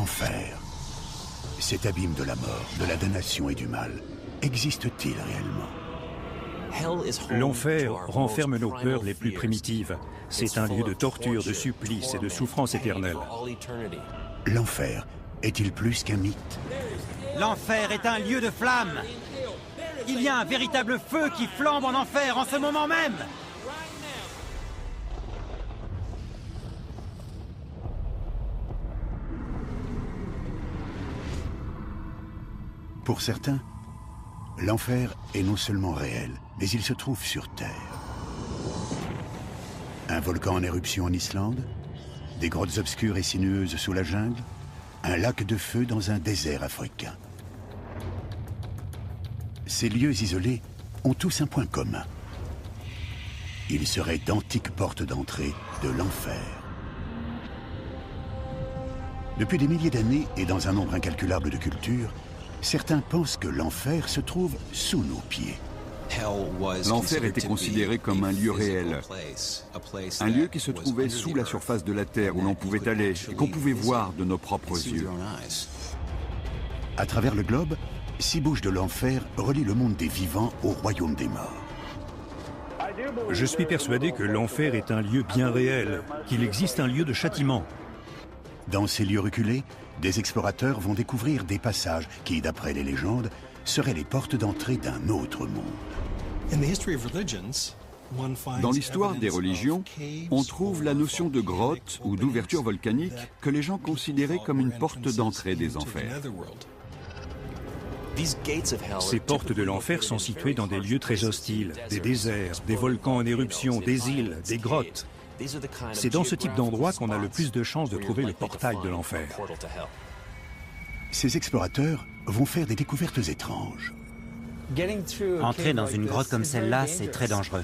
L'enfer. Cet abîme de la mort, de la damnation et du mal, existe-t-il réellement? L'enfer renferme nos peurs les plus primitives. C'est un lieu de torture, de supplice et de souffrance éternelle. L'enfer est-il plus qu'un mythe? L'enfer est un lieu de flamme. Il y a un véritable feu qui flambe en enfer en ce moment même. Pour certains, l'enfer est non seulement réel, mais il se trouve sur Terre. Un volcan en éruption en Islande, des grottes obscures et sinueuses sous la jungle, un lac de feu dans un désert africain. Ces lieux isolés ont tous un point commun. Ils seraient d'antiques portes d'entrée de l'enfer. Depuis des milliers d'années et dans un nombre incalculable de cultures, certains pensent que l'enfer se trouve sous nos pieds. L'enfer était considéré comme un lieu réel, un lieu qui se trouvait sous la surface de la terre où l'on pouvait aller et qu'on pouvait voir de nos propres yeux. À travers le globe, 6 bouches de l'enfer relient le monde des vivants au royaume des morts. Je suis persuadé que l'enfer est un lieu bien réel, qu'il existe un lieu de châtiment. Dans ces lieux reculés, des explorateurs vont découvrir des passages qui, d'après les légendes, seraient les portes d'entrée d'un autre monde. Dans l'histoire des religions, on trouve la notion de grotte ou d'ouverture volcanique que les gens considéraient comme une porte d'entrée des enfers. Ces portes de l'enfer sont situées dans des lieux très hostiles, des déserts, des volcans en éruption, des îles, des grottes. C'est dans ce type d'endroit qu'on a le plus de chances de trouver le portail de l'enfer. Ces explorateurs vont faire des découvertes étranges. Entrer dans une grotte comme celle-là, c'est très dangereux.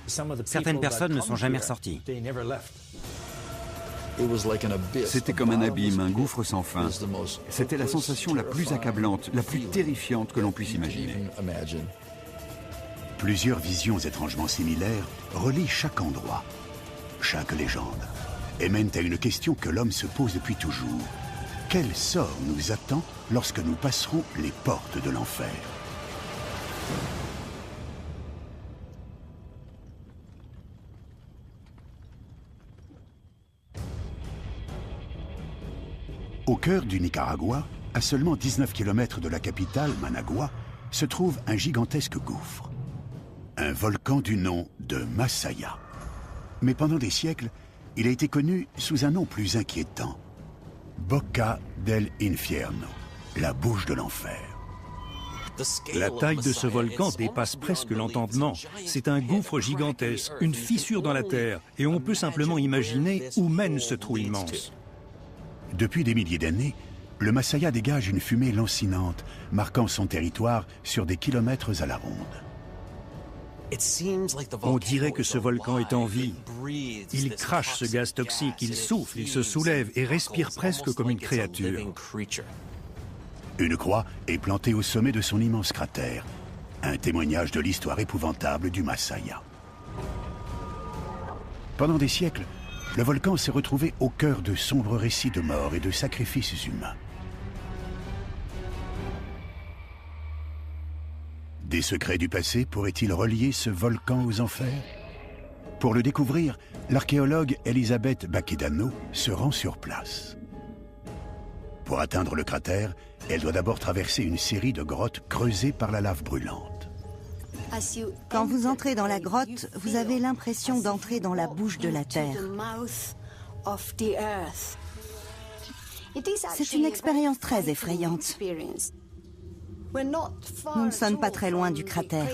Certaines personnes ne sont jamais ressorties. C'était comme un abîme, un gouffre sans fin. C'était la sensation la plus accablante, la plus terrifiante que l'on puisse imaginer. Plusieurs visions étrangement similaires relient chaque endroit, chaque légende, et mènent à une question que l'homme se pose depuis toujours. Quel sort nous attend lorsque nous passerons les portes de l'enfer? Au cœur du Nicaragua, à seulement 19 km de la capitale, Managua, se trouve un gigantesque gouffre. Un volcan du nom de Masaya. Mais pendant des siècles, il a été connu sous un nom plus inquiétant. Boca del Infierno, la bouche de l'enfer. La taille de ce volcan dépasse presque l'entendement. C'est un gouffre gigantesque, une fissure dans la terre, et on peut simplement imaginer où mène ce trou immense. Depuis des milliers d'années, le Masaya dégage une fumée lancinante, marquant son territoire sur des kilomètres à la ronde. On dirait que ce volcan est en vie. Il crache ce gaz toxique, il souffle, il se soulève et respire presque comme une créature. Une croix est plantée au sommet de son immense cratère, un témoignage de l'histoire épouvantable du Masaya. Pendant des siècles, le volcan s'est retrouvé au cœur de sombres récits de mort et de sacrifices humains. Des secrets du passé pourraient-ils relier ce volcan aux enfers? Pour le découvrir, l'archéologue Elisabeth Baquedano se rend sur place. Pour atteindre le cratère, elle doit d'abord traverser une série de grottes creusées par la lave brûlante. Quand vous entrez dans la grotte, vous avez l'impression d'entrer dans la bouche de la terre. C'est une expérience très effrayante. Nous ne sommes pas très loin du cratère.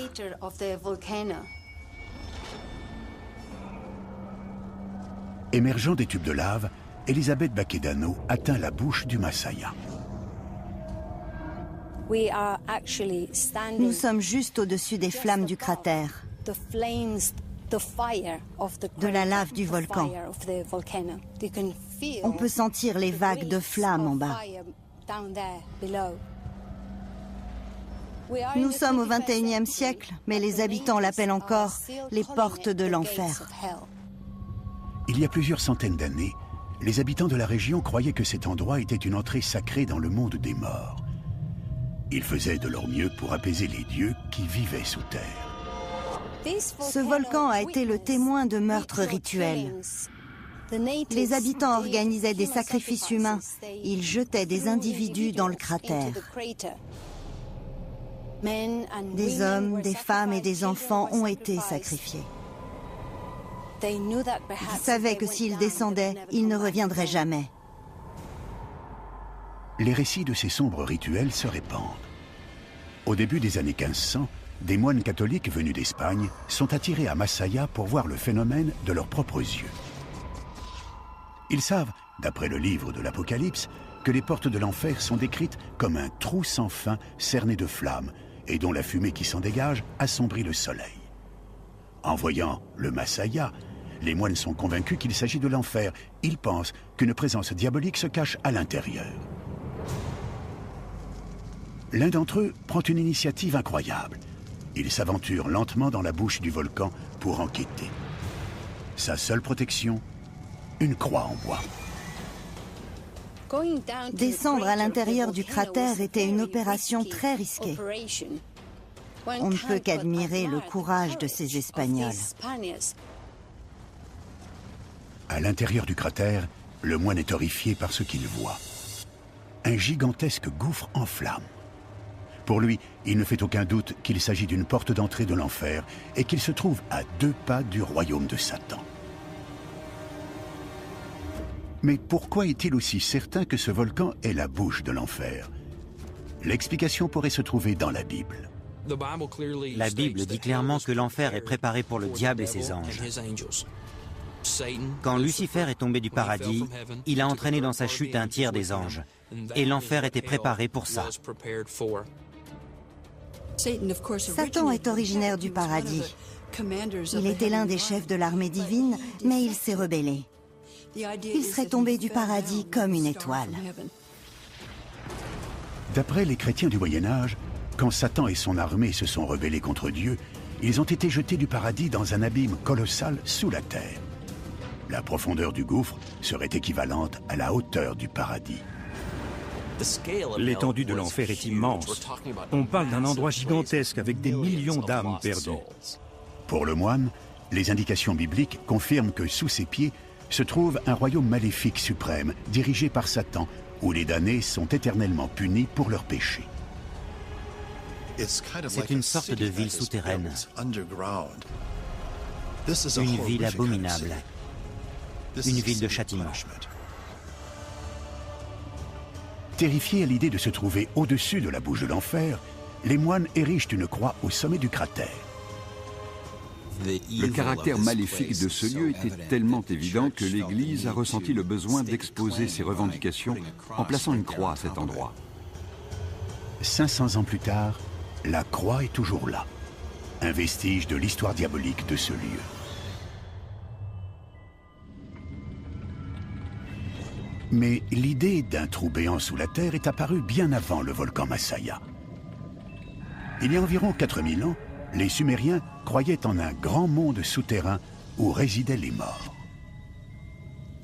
Émergeant des tubes de lave, Elisabeth Baquedano atteint la bouche du Masaya. Nous sommes juste au-dessus des flammes du cratère, de la lave du volcan. On peut sentir les vagues de flammes en bas. Nous sommes au XXIe siècle, mais les habitants l'appellent encore les portes de l'enfer. Il y a plusieurs centaines d'années, les habitants de la région croyaient que cet endroit était une entrée sacrée dans le monde des morts. Ils faisaient de leur mieux pour apaiser les dieux qui vivaient sous terre. Ce volcan a été le témoin de meurtres rituels. Les habitants organisaient des sacrifices humains. Ils jetaient des individus dans le cratère. Des hommes, des femmes et des enfants ont été sacrifiés. Ils savaient que s'ils descendaient, ils ne reviendraient jamais. Les récits de ces sombres rituels se répandent. Au début des années 1500, des moines catholiques venus d'Espagne sont attirés à Masaya pour voir le phénomène de leurs propres yeux. Ils savent, d'après le livre de l'Apocalypse, que les portes de l'enfer sont décrites comme un trou sans fin cerné de flammes et dont la fumée qui s'en dégage assombrit le soleil. En voyant le Masaya, les moines sont convaincus qu'il s'agit de l'enfer. Ils pensent qu'une présence diabolique se cache à l'intérieur. L'un d'entre eux prend une initiative incroyable. Il s'aventure lentement dans la bouche du volcan pour enquêter. Sa seule protection, une croix en bois. Descendre à l'intérieur du cratère était une opération très risquée. On ne peut qu'admirer le courage de ces Espagnols. À l'intérieur du cratère, le moine est horrifié par ce qu'il voit. Un gigantesque gouffre en flammes. Pour lui, il ne fait aucun doute qu'il s'agit d'une porte d'entrée de l'enfer et qu'il se trouve à 2 pas du royaume de Satan. Mais pourquoi est-il aussi certain que ce volcan est la bouche de l'enfer? L'explication pourrait se trouver dans la Bible. La Bible dit clairement que l'enfer est préparé pour le diable et ses anges. Quand Lucifer est tombé du paradis, il a entraîné dans sa chute un tiers des anges. Et l'enfer était préparé pour ça. Satan est originaire du paradis. Il était l'un des chefs de l'armée divine, mais il s'est rebellé. Il serait tombé du paradis comme une étoile. D'après les chrétiens du Moyen-Âge, quand Satan et son armée se sont rebellés contre Dieu, ils ont été jetés du paradis dans un abîme colossal sous la terre. La profondeur du gouffre serait équivalente à la hauteur du paradis. L'étendue de l'enfer est immense. On parle d'un endroit gigantesque avec des millions d'âmes perdues. Pour le moine, les indications bibliques confirment que sous ses pieds se trouve un royaume maléfique suprême, dirigé par Satan, où les damnés sont éternellement punis pour leurs péchés. C'est une sorte de ville souterraine. Une ville abominable. Une ville de châtiment. Terrifiés à l'idée de se trouver au-dessus de la bouche de l'enfer, les moines érigent une croix au sommet du cratère. Le caractère maléfique de ce lieu était tellement évident que l'Église a ressenti le besoin d'exposer ses revendications en plaçant une croix à cet endroit. 500 ans plus tard, la croix est toujours là, un vestige de l'histoire diabolique de ce lieu. Mais l'idée d'un trou béant sous la terre est apparue bien avant le volcan Masaya. Il y a environ 4000 ans, les Sumériens croyaient en un grand monde souterrain où résidaient les morts.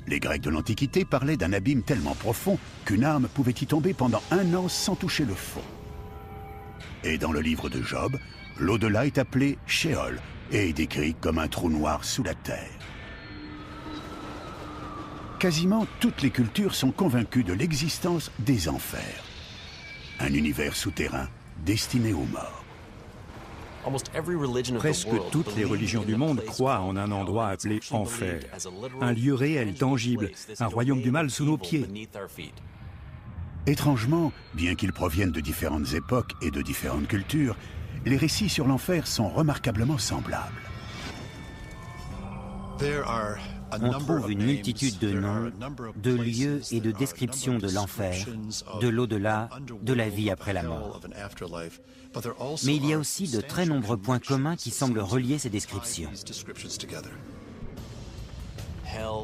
Les Grecs de l'Antiquité parlaient d'un abîme tellement profond qu'une âme pouvait y tomber pendant 1 an sans toucher le fond. Et dans le livre de Job, l'au-delà est appelé Sheol et est décrit comme un trou noir sous la terre. Quasiment toutes les cultures sont convaincues de l'existence des enfers, un univers souterrain destiné aux morts. Presque toutes les religions du monde croient en un endroit appelé enfer, un lieu réel, tangible, un royaume du mal sous nos pieds. Étrangement, bien qu'ils proviennent de différentes époques et de différentes cultures, les récits sur l'enfer sont remarquablement semblables. On trouve une multitude de noms, de lieux et de descriptions de l'enfer, de l'au-delà, de la vie après la mort. Mais il y a aussi de très nombreux points communs qui semblent relier ces descriptions.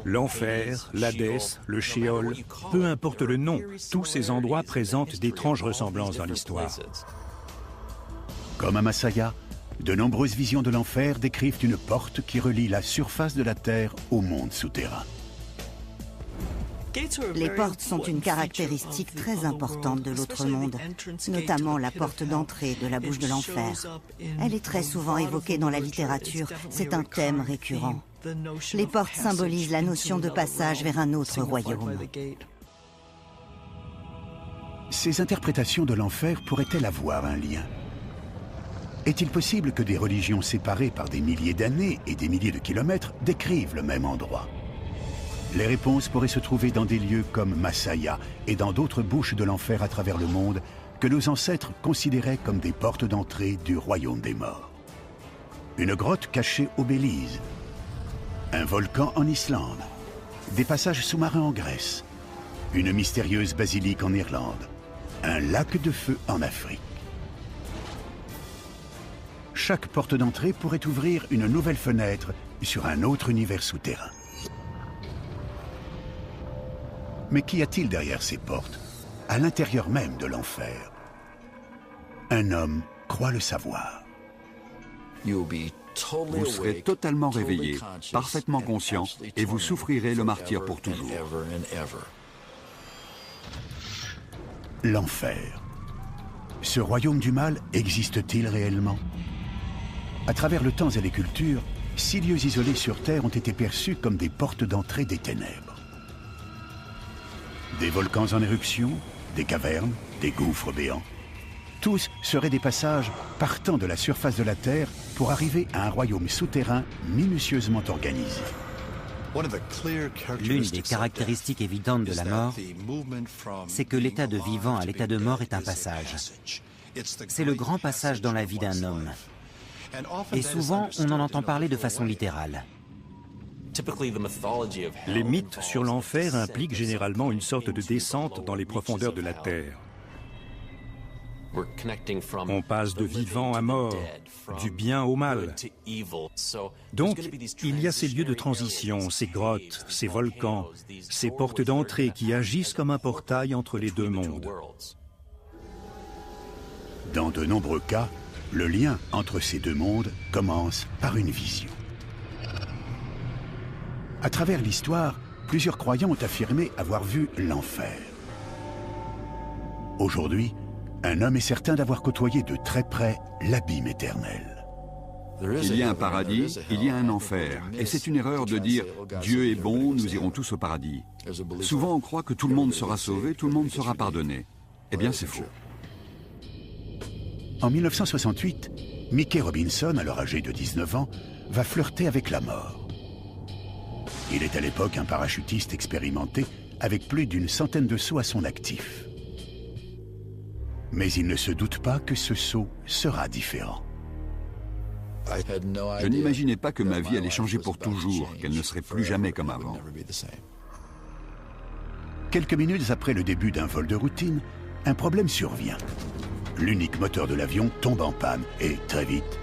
L'enfer, l'Hadès, le Sheol, peu importe le nom, tous ces endroits présentent d'étranges ressemblances dans l'histoire. Comme à Masaya, de nombreuses visions de l'enfer décrivent une porte qui relie la surface de la Terre au monde souterrain. Les portes sont une caractéristique très importante de l'autre monde, notamment la porte d'entrée de la bouche de l'enfer. Elle est très souvent évoquée dans la littérature, c'est un thème récurrent. Les portes symbolisent la notion de passage vers un autre royaume. Ces interprétations de l'enfer pourraient-elles avoir un lien? Est-il possible que des religions séparées par des milliers d'années et des milliers de kilomètres décrivent le même endroit? Les réponses pourraient se trouver dans des lieux comme Masaya et dans d'autres bouches de l'enfer à travers le monde que nos ancêtres considéraient comme des portes d'entrée du royaume des morts. Une grotte cachée au Belize, un volcan en Islande, des passages sous-marins en Grèce, une mystérieuse basilique en Irlande, un lac de feu en Afrique. Chaque porte d'entrée pourrait ouvrir une nouvelle fenêtre sur un autre univers souterrain. Mais qu'y a-t-il derrière ces portes, à l'intérieur même de l'enfer? Un homme croit le savoir. Vous serez totalement réveillé, parfaitement conscient, et vous souffrirez le martyre pour toujours. L'enfer. Ce royaume du mal existe-t-il réellement? À travers le temps et les cultures, 6 lieux isolés sur Terre ont été perçus comme des portes d'entrée des ténèbres. Des volcans en éruption, des cavernes, des gouffres béants. Tous seraient des passages partant de la surface de la Terre pour arriver à un royaume souterrain minutieusement organisé. L'une des caractéristiques évidentes de la mort, c'est que l'état de vivant à l'état de mort est un passage. C'est le grand passage dans la vie d'un homme. Et souvent, on en entend parler de façon littérale. Les mythes sur l'enfer impliquent généralement une sorte de descente dans les profondeurs de la terre. On passe de vivant à mort, du bien au mal. Donc, il y a ces lieux de transition, ces grottes, ces volcans, ces portes d'entrée qui agissent comme un portail entre les deux mondes. Dans de nombreux cas, le lien entre ces deux mondes commence par une vision. À travers l'histoire, plusieurs croyants ont affirmé avoir vu l'enfer. Aujourd'hui, un homme est certain d'avoir côtoyé de très près l'abîme éternel. Il y a un paradis, il y a un enfer. Et c'est une erreur de dire « Dieu est bon, nous irons tous au paradis ». Souvent on croit que tout le monde sera sauvé, tout le monde sera pardonné. Eh bien c'est faux. En 1968, Mickey Robinson, alors âgé de 19 ans, va flirter avec la mort. Il est à l'époque un parachutiste expérimenté avec plus d'une centaine de sauts à son actif. Mais il ne se doute pas que ce saut sera différent. Je n'imaginais pas que ma vie allait changer pour toujours, qu'elle ne serait plus jamais comme avant. Quelques minutes après le début d'un vol de routine, un problème survient. L'unique moteur de l'avion tombe en panne et, très vite,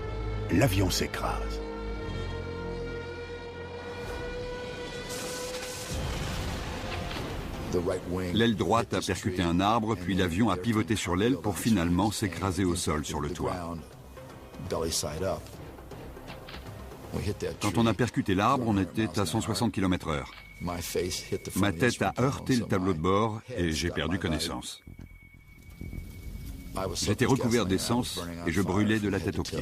l'avion s'écrase. L'aile droite a percuté un arbre, puis l'avion a pivoté sur l'aile pour finalement s'écraser au sol sur le toit. Quand on a percuté l'arbre, on était à 160 km/h. Ma tête a heurté le tableau de bord et j'ai perdu connaissance. J'étais recouvert d'essence et je brûlais de la tête aux pieds.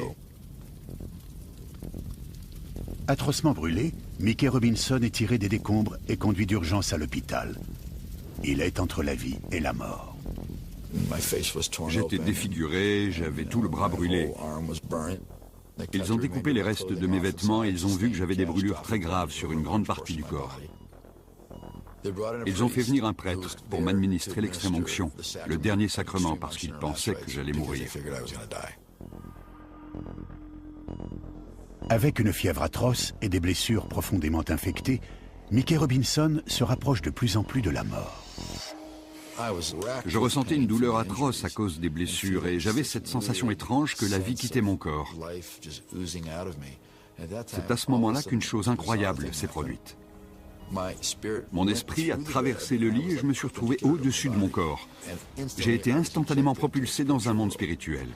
Atrocement brûlé, Mickey Robinson est tiré des décombres et conduit d'urgence à l'hôpital. Il est entre la vie et la mort. J'étais défiguré, j'avais tout le bras brûlé. Ils ont découpé les restes de mes vêtements et ils ont vu que j'avais des brûlures très graves sur une grande partie du corps. Ils ont fait venir un prêtre pour m'administrer l'extrême-onction, le dernier sacrement, parce qu'ils pensaient que j'allais mourir. Avec une fièvre atroce et des blessures profondément infectées, Mickey Robinson se rapproche de plus en plus de la mort. Je ressentais une douleur atroce à cause des blessures et j'avais cette sensation étrange que la vie quittait mon corps. C'est à ce moment-là qu'une chose incroyable s'est produite. Mon esprit a traversé le lit et je me suis retrouvé au-dessus de mon corps. J'ai été instantanément propulsé dans un monde spirituel.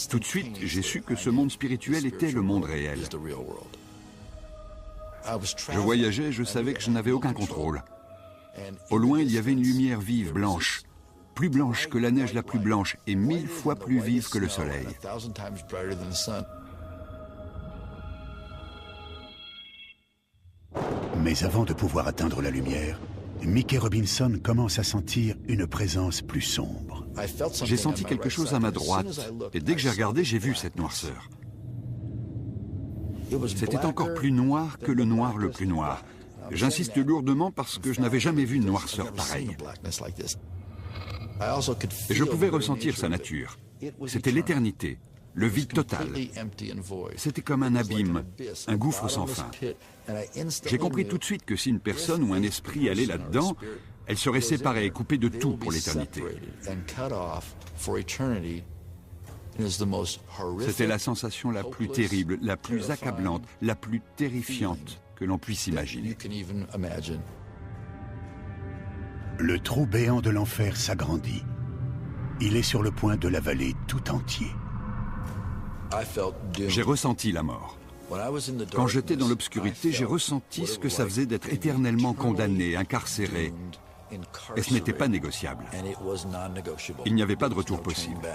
Tout de suite, j'ai su que ce monde spirituel était le monde réel. Je voyageais, je savais que je n'avais aucun contrôle. Au loin, il y avait une lumière vive, blanche, plus blanche que la neige la plus blanche et 1000 fois plus vive que le soleil. Mais avant de pouvoir atteindre la lumière, Mickey Robinson commence à sentir une présence plus sombre. J'ai senti quelque chose à ma droite et dès que j'ai regardé, j'ai vu cette noirceur. C'était encore plus noir que le noir le plus noir. J'insiste lourdement parce que je n'avais jamais vu une noirceur pareille. Et je pouvais ressentir sa nature. C'était l'éternité, le vide total. C'était comme un abîme, un gouffre sans fin. J'ai compris tout de suite que si une personne ou un esprit allait là-dedans, elle serait séparée et coupée de tout pour l'éternité. C'était la sensation la plus terrible, la plus accablante, la plus terrifiante que l'on puisse imaginer. Le trou béant de l'enfer s'agrandit. Il est sur le point de l'avaler tout entier. J'ai ressenti la mort. Quand j'étais dans l'obscurité, j'ai ressenti ce que ça faisait d'être éternellement condamné, incarcéré. Et ce n'était pas négociable. Il n'y avait pas de retour possible.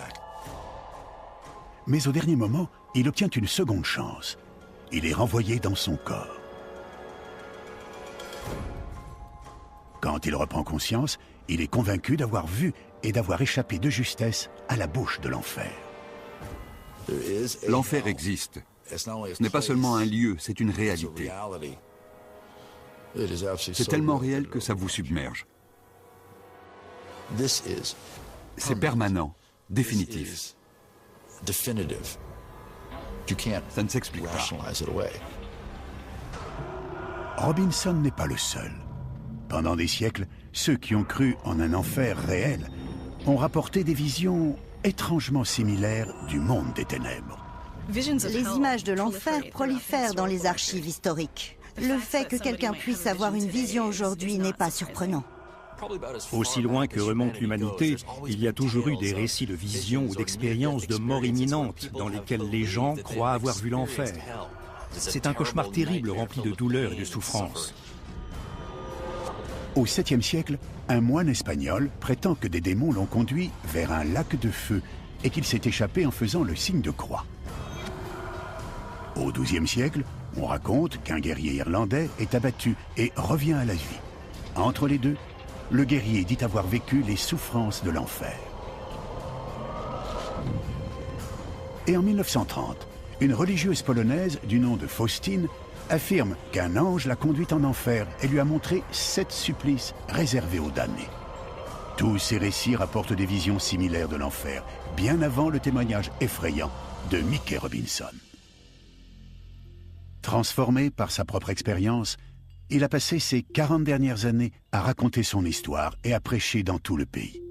Mais au dernier moment, il obtient une seconde chance. Il est renvoyé dans son corps. Quand il reprend conscience, il est convaincu d'avoir vu et d'avoir échappé de justesse à la bouche de l'enfer. L'enfer existe. Ce n'est pas seulement un lieu, c'est une réalité. C'est tellement réel que ça vous submerge. C'est permanent, définitif. Ça ne s'explique pas. Robinson n'est pas le seul. Pendant des siècles, ceux qui ont cru en un enfer réel ont rapporté des visions étrangement similaires du monde des ténèbres. Les images de l'enfer prolifèrent dans les archives historiques. Le fait que quelqu'un puisse avoir une vision aujourd'hui n'est pas surprenant. Aussi loin que remonte l'humanité, il y a toujours eu des récits de visions ou d'expériences de mort imminente dans lesquels les gens croient avoir vu l'enfer. C'est un cauchemar terrible rempli de douleur et de souffrance. Au 7e siècle, un moine espagnol prétend que des démons l'ont conduit vers un lac de feu et qu'il s'est échappé en faisant le signe de croix. Au 12e siècle, on raconte qu'un guerrier irlandais est abattu et revient à la vie. Entre les deux, le guerrier dit avoir vécu les souffrances de l'enfer. Et en 1930, une religieuse polonaise du nom de Faustine affirme qu'un ange l'a conduite en enfer et lui a montré 7 supplices réservés aux damnés. Tous ces récits rapportent des visions similaires de l'enfer, bien avant le témoignage effrayant de Mickey Robinson. Transformé par sa propre expérience, il a passé ses 40 dernières années à raconter son histoire et à prêcher dans tout le pays.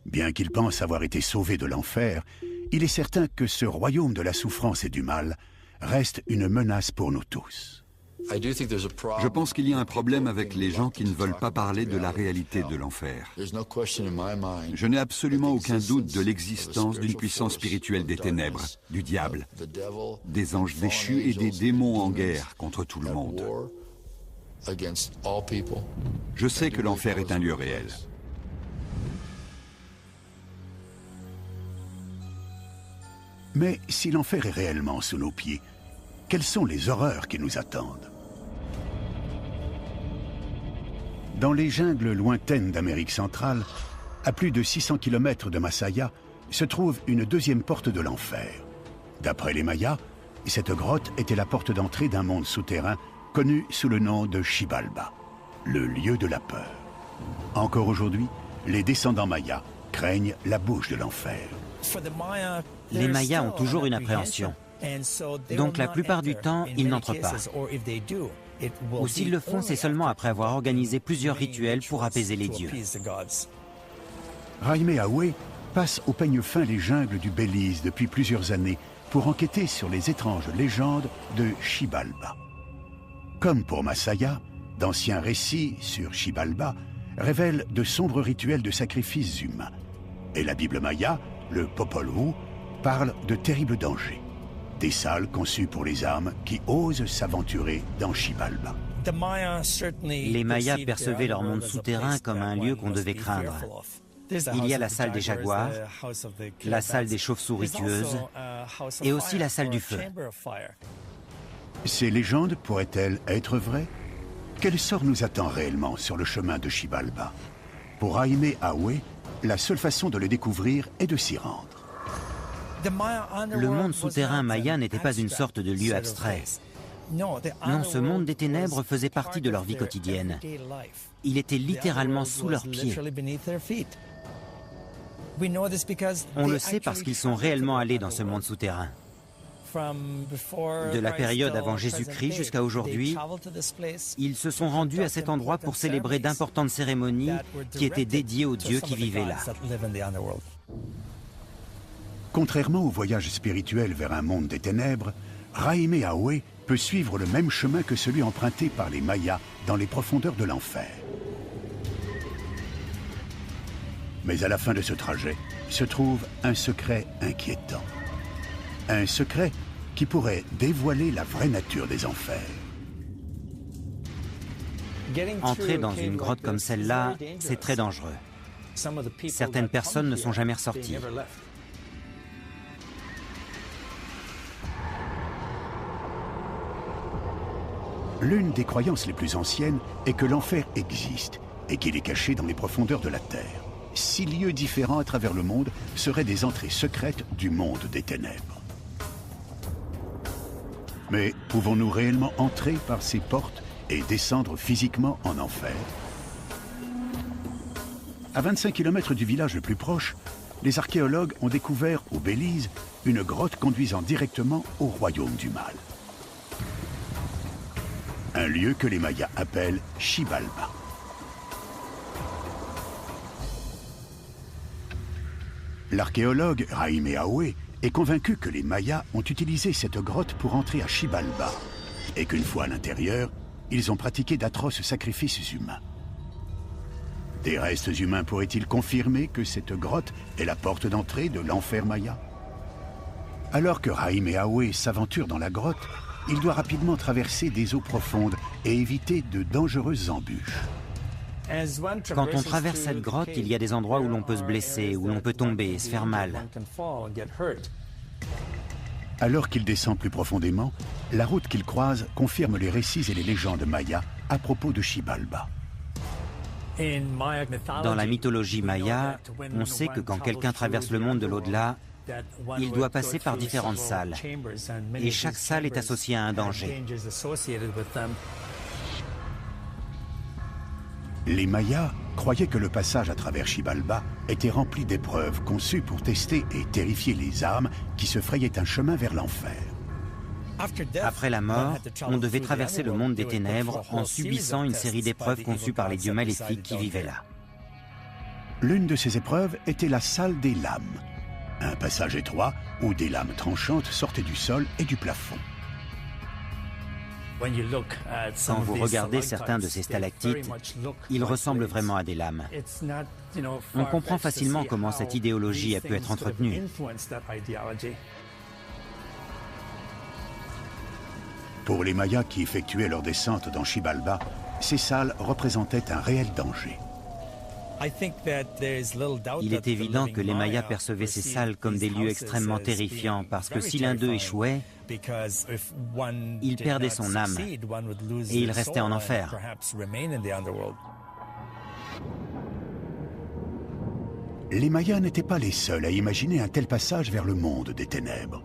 Bien qu'il pense avoir été sauvé de l'enfer, il est certain que ce royaume de la souffrance et du mal reste une menace pour nous tous. Je pense qu'il y a un problème avec les gens qui ne veulent pas parler de la réalité de l'enfer. Je n'ai absolument aucun doute de l'existence d'une puissance spirituelle des ténèbres, du diable, des anges déchus et des démons en guerre contre tout le monde. Je sais que l'enfer est un lieu réel. Mais si l'enfer est réellement sous nos pieds, quelles sont les horreurs qui nous attendent? Dans les jungles lointaines d'Amérique centrale, à plus de 600 km de Masaya, se trouve une deuxième porte de l'enfer. D'après les Mayas, cette grotte était la porte d'entrée d'un monde souterrain connu sous le nom de Xibalba, le lieu de la peur. Encore aujourd'hui, les descendants Mayas craignent la bouche de l'enfer. Les Mayas ont toujours une appréhension. Donc la plupart du temps, ils n'entrent pas. Ou s'ils le font, c'est seulement après avoir organisé plusieurs rituels pour apaiser les dieux. Jaime Awe passe au peigne fin les jungles du Belize depuis plusieurs années pour enquêter sur les étranges légendes de Xibalba. Comme pour Masaya, d'anciens récits sur Xibalba révèlent de sombres rituels de sacrifices humains. Et la Bible maya, le Popol Vuh, parle de terribles dangers. Des salles conçues pour les âmes qui osent s'aventurer dans Xibalba. Les Mayas percevaient leur monde souterrain comme un lieu qu'on devait craindre. Il y a la salle des jaguars, la salle des chauves-souris tueuses et aussi la salle du feu. Ces légendes pourraient-elles être vraies? Quel sort nous attend réellement sur le chemin de Xibalba? Pour Jaime Ahue, la seule façon de le découvrir est de s'y rendre. Le monde souterrain maya n'était pas une sorte de lieu abstrait. Non, ce monde des ténèbres faisait partie de leur vie quotidienne. Il était littéralement sous leurs pieds. On le sait parce qu'ils sont réellement allés dans ce monde souterrain. De la période avant Jésus-Christ jusqu'à aujourd'hui, ils se sont rendus à cet endroit pour célébrer d'importantes cérémonies qui étaient dédiées aux dieux qui vivaient là. Contrairement au voyage spirituel vers un monde des ténèbres, Jaime Ahue peut suivre le même chemin que celui emprunté par les Mayas dans les profondeurs de l'enfer. Mais à la fin de ce trajet se trouve un secret inquiétant. Un secret qui pourrait dévoiler la vraie nature des enfers. Entrer dans une grotte comme celle-là, c'est très dangereux. Certaines personnes ne sont jamais ressorties. L'une des croyances les plus anciennes est que l'enfer existe et qu'il est caché dans les profondeurs de la Terre. 6 lieux différents à travers le monde seraient des entrées secrètes du monde des ténèbres. Mais pouvons-nous réellement entrer par ces portes et descendre physiquement en enfer? À 25 km du village le plus proche, les archéologues ont découvert au Belize une grotte conduisant directement au royaume du mal. Un lieu que les Mayas appellent Xibalba. L'archéologue Jaime Ahue est convaincu que les Mayas ont utilisé cette grotte pour entrer à Xibalba et qu'une fois à l'intérieur, ils ont pratiqué d'atroces sacrifices humains. Des restes humains pourraient-ils confirmer que cette grotte est la porte d'entrée de l'enfer maya? Alors que Jaime Ahue s'aventure dans la grotte, il doit rapidement traverser des eaux profondes et éviter de dangereuses embûches. Quand on traverse cette grotte, il y a des endroits où l'on peut se blesser, où l'on peut tomber et se faire mal. Alors qu'il descend plus profondément, la route qu'il croise confirme les récits et les légendes mayas à propos de Xibalba. Dans la mythologie maya, on sait que quand quelqu'un traverse le monde de l'au-delà, il doit passer par différentes salles. Et chaque salle est associée à un danger. Les Mayas croyaient que le passage à travers Xibalba était rempli d'épreuves conçues pour tester et terrifier les âmes qui se frayaient un chemin vers l'enfer. Après la mort, on devait traverser le monde des ténèbres en subissant une série d'épreuves conçues par les dieux maléfiques qui vivaient là. L'une de ces épreuves était la salle des lames, un passage étroit où des lames tranchantes sortaient du sol et du plafond. Quand vous regardez certains de ces stalactites, ils ressemblent vraiment à des lames. On comprend facilement comment cette idéologie a pu être entretenue. Pour les Mayas qui effectuaient leur descente dans Xibalba, ces salles représentaient un réel danger. Il est évident que les Mayas percevaient ces salles comme des lieux extrêmement terrifiants parce que si l'un d'eux échouait, il perdait son âme et il restait en enfer. Les Mayas n'étaient pas les seuls à imaginer un tel passage vers le monde des ténèbres.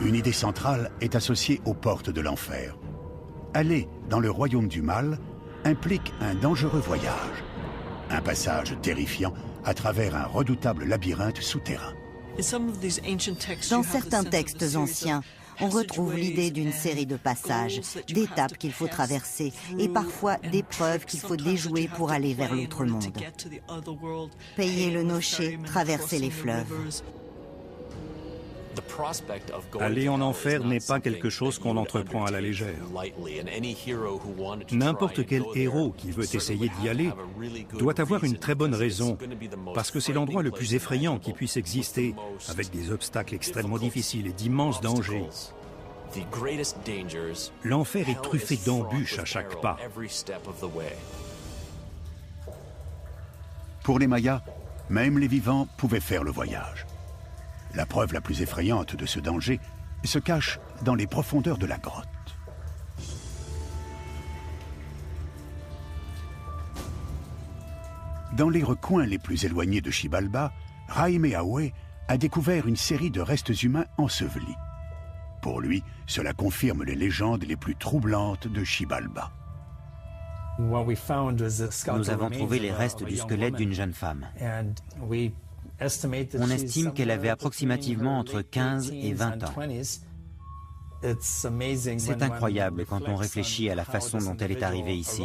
Une idée centrale est associée aux portes de l'enfer. Aller dans le royaume du mal implique un dangereux voyage. Un passage terrifiant à travers un redoutable labyrinthe souterrain. Dans certains textes anciens, on retrouve l'idée d'une série de passages, d'étapes qu'il faut traverser et parfois d'épreuves qu'il faut déjouer pour aller vers l'autre monde. Payer le nocher, traverser les fleuves. Aller en enfer n'est pas quelque chose qu'on entreprend à la légère. N'importe quel héros qui veut essayer d'y aller doit avoir une très bonne raison, parce que c'est l'endroit le plus effrayant qui puisse exister, avec des obstacles extrêmement difficiles et d'immenses dangers. L'enfer est truffé d'embûches à chaque pas. Pour les Mayas, même les vivants pouvaient faire le voyage. La preuve la plus effrayante de ce danger se cache dans les profondeurs de la grotte. Dans les recoins les plus éloignés de Xibalba, Jaime Awe a découvert une série de restes humains ensevelis. Pour lui, cela confirme les légendes les plus troublantes de Xibalba. Nous avons trouvé les restes du squelette d'une jeune femme. On estime qu'elle avait approximativement entre 15 et 20 ans. C'est incroyable quand on réfléchit à la façon dont elle est arrivée ici.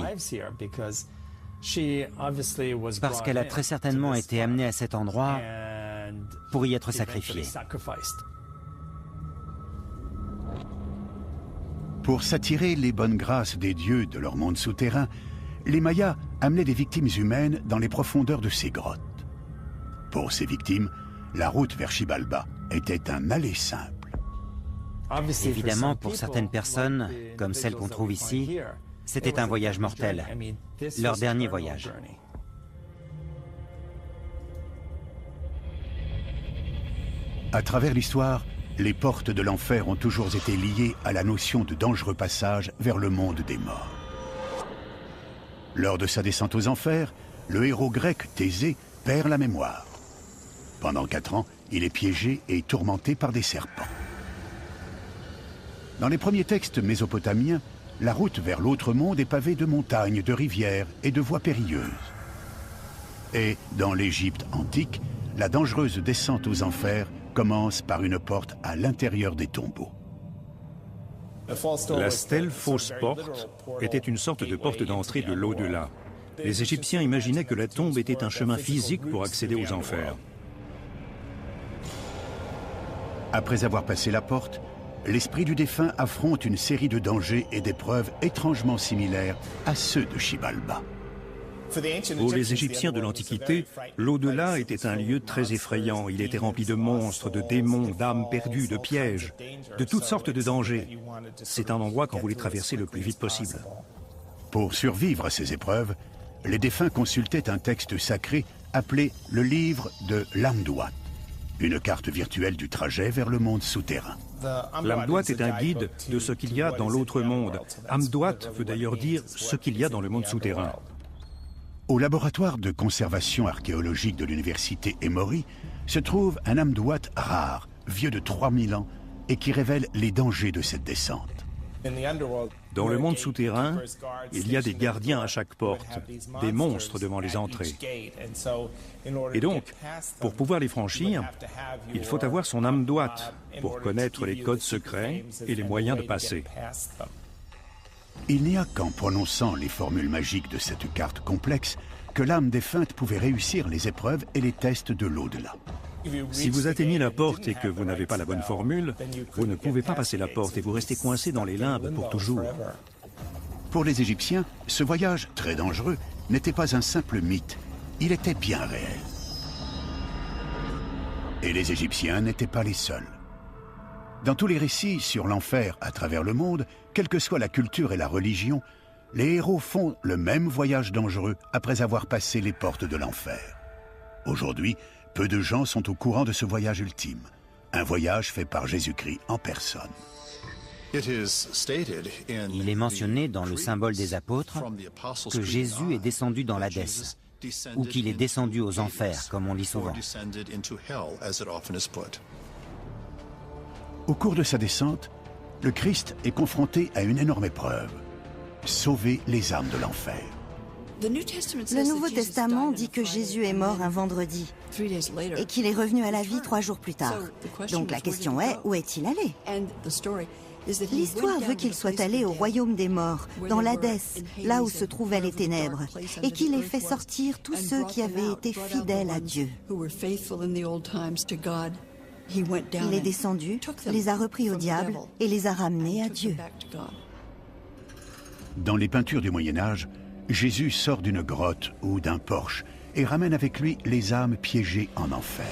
Parce qu'elle a très certainement été amenée à cet endroit pour y être sacrifiée. Pour s'attirer les bonnes grâces des dieux de leur monde souterrain, les Mayas amenaient des victimes humaines dans les profondeurs de ces grottes. Pour ces victimes, la route vers Xibalba était un aller simple. Évidemment, pour certaines personnes, comme celle qu'on trouve ici, c'était un voyage mortel, leur dernier voyage. À travers l'histoire, les portes de l'enfer ont toujours été liées à la notion de dangereux passage vers le monde des morts. Lors de sa descente aux enfers, le héros grec Thésée perd la mémoire. Pendant 4 ans, il est piégé et tourmenté par des serpents. Dans les premiers textes mésopotamiens, la route vers l'autre monde est pavée de montagnes, de rivières et de voies périlleuses. Et dans l'Égypte antique, la dangereuse descente aux enfers commence par une porte à l'intérieur des tombeaux. La stèle fausse porte était une sorte de porte d'entrée de l'au-delà. Les Égyptiens imaginaient que la tombe était un chemin physique pour accéder aux enfers. Après avoir passé la porte, l'esprit du défunt affronte une série de dangers et d'épreuves étrangement similaires à ceux de Xibalba. Pour les Égyptiens de l'Antiquité, l'au-delà était un lieu très effrayant. Il était rempli de monstres, de démons, d'âmes perdues, de pièges, de toutes sortes de dangers. C'est un endroit qu'on voulait traverser le plus vite possible. Pour survivre à ces épreuves, les défunts consultaient un texte sacré appelé le livre de l'Amduat, une carte virtuelle du trajet vers le monde souterrain. L'Amduat est un guide de ce qu'il y a dans l'autre monde. Amduat veut d'ailleurs dire ce qu'il y a dans le monde souterrain. Au laboratoire de conservation archéologique de l'université Emory se trouve un Amduat rare, vieux de 3000 ans, et qui révèle les dangers de cette descente. Dans le monde souterrain, il y a des gardiens à chaque porte, des monstres devant les entrées. Et donc, pour pouvoir les franchir, il faut avoir son Amduat pour connaître les codes secrets et les moyens de passer. Il n'y a qu'en prononçant les formules magiques de cette carte complexe que l'âme défunte pouvait réussir les épreuves et les tests de l'au-delà. Si vous atteignez la porte et que vous n'avez pas la bonne formule, vous ne pouvez pas passer la porte et vous restez coincé dans les limbes pour toujours. Pour les Égyptiens, ce voyage très dangereux n'était pas un simple mythe, il était bien réel. Et les Égyptiens n'étaient pas les seuls. Dans tous les récits sur l'enfer à travers le monde, quelle que soit la culture et la religion, les héros font le même voyage dangereux après avoir passé les portes de l'enfer. Aujourd'hui, peu de gens sont au courant de ce voyage ultime, un voyage fait par Jésus-Christ en personne. Il est mentionné dans le symbole des apôtres que Jésus est descendu dans l'Hadès, ou qu'il est descendu aux enfers, comme on dit souvent. Au cours de sa descente, le Christ est confronté à une énorme épreuve, sauver les âmes de l'enfer. Le Nouveau Testament dit que Jésus est mort un vendredi et qu'il est revenu à la vie 3 jours plus tard. Donc la question est, où est-il allé? L'histoire veut qu'il soit allé au royaume des morts, dans l'Hadès, là où se trouvaient les ténèbres, et qu'il ait fait sortir tous ceux qui avaient été fidèles à Dieu. Il est descendu, les a repris au diable et les a ramenés à Dieu. Dans les peintures du Moyen-Âge, Jésus sort d'une grotte ou d'un porche et ramène avec lui les âmes piégées en enfer.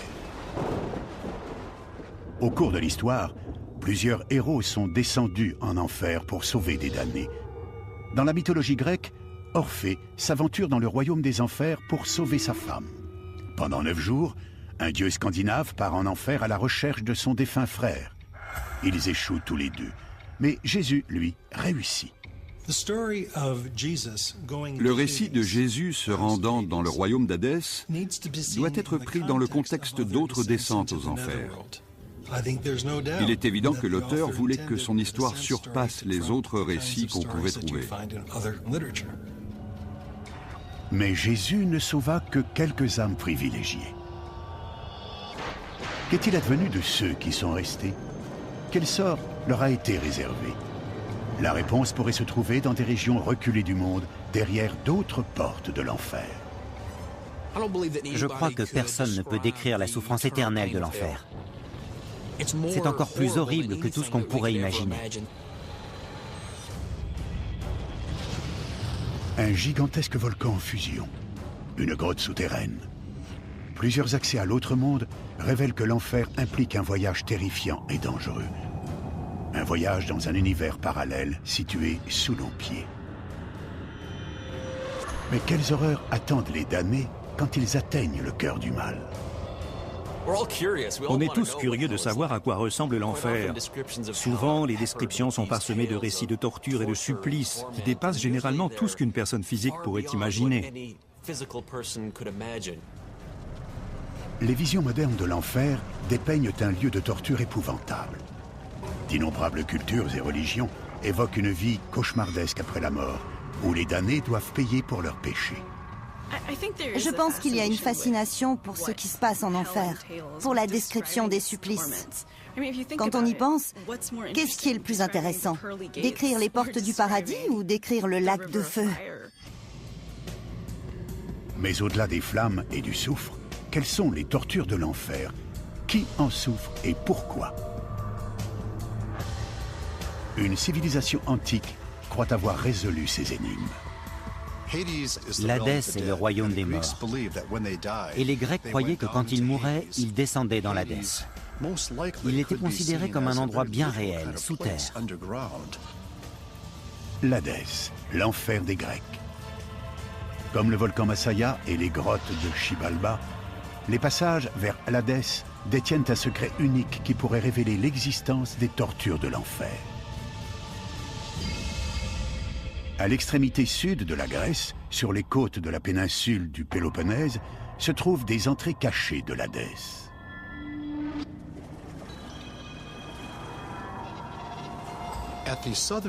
Au cours de l'histoire, plusieurs héros sont descendus en enfer pour sauver des damnés. Dans la mythologie grecque, Orphée s'aventure dans le royaume des enfers pour sauver sa femme. Pendant 9 jours, un dieu scandinave part en enfer à la recherche de son défunt frère. Ils échouent tous les deux, mais Jésus, lui, réussit. Le récit de Jésus se rendant dans le royaume d'Hadès doit être pris dans le contexte d'autres descentes aux enfers. Il est évident que l'auteur voulait que son histoire surpasse les autres récits qu'on pouvait trouver. Mais Jésus ne sauva que quelques âmes privilégiées. Qu'est-il advenu de ceux qui sont restés? Quel sort leur a été réservé? La réponse pourrait se trouver dans des régions reculées du monde, derrière d'autres portes de l'enfer. Je crois que personne ne peut décrire la souffrance éternelle de l'enfer. C'est encore plus horrible que tout ce qu'on pourrait imaginer. Un gigantesque volcan en fusion, une grotte souterraine. Plusieurs accès à l'autre monde révèlent que l'enfer implique un voyage terrifiant et dangereux. Un voyage dans un univers parallèle situé sous nos pieds. Mais quelles horreurs attendent les damnés quand ils atteignent le cœur du mal? On est tous curieux de savoir à quoi ressemble l'enfer. Souvent, les descriptions sont parsemées de récits de torture et de supplices qui dépassent généralement tout ce qu'une personne physique pourrait imaginer. Les visions modernes de l'enfer dépeignent un lieu de torture épouvantable. D'innombrables cultures et religions évoquent une vie cauchemardesque après la mort, où les damnés doivent payer pour leurs péchés. Je pense qu'il y a une fascination pour ce qui se passe en enfer, pour la description des supplices. Quand on y pense, qu'est-ce qui est le plus intéressant? Décrire les portes du paradis ou décrire le lac de feu? Mais au-delà des flammes et du soufre, quelles sont les tortures de l'enfer? Qui en souffre et pourquoi? Une civilisation antique croit avoir résolu ces énigmes. L'Hadès est le royaume des morts. Et les Grecs croyaient que quand ils mouraient, ils descendaient dans l'Hadès. Il était considéré comme un endroit bien réel, sous terre. L'Hadès, l'enfer des Grecs. Comme le volcan Masaya et les grottes de Xibalba, les passages vers l'Hadès détiennent un secret unique qui pourrait révéler l'existence des tortures de l'enfer. À l'extrémité sud de la Grèce, sur les côtes de la péninsule du Péloponnèse, se trouvent des entrées cachées de l'Hadès.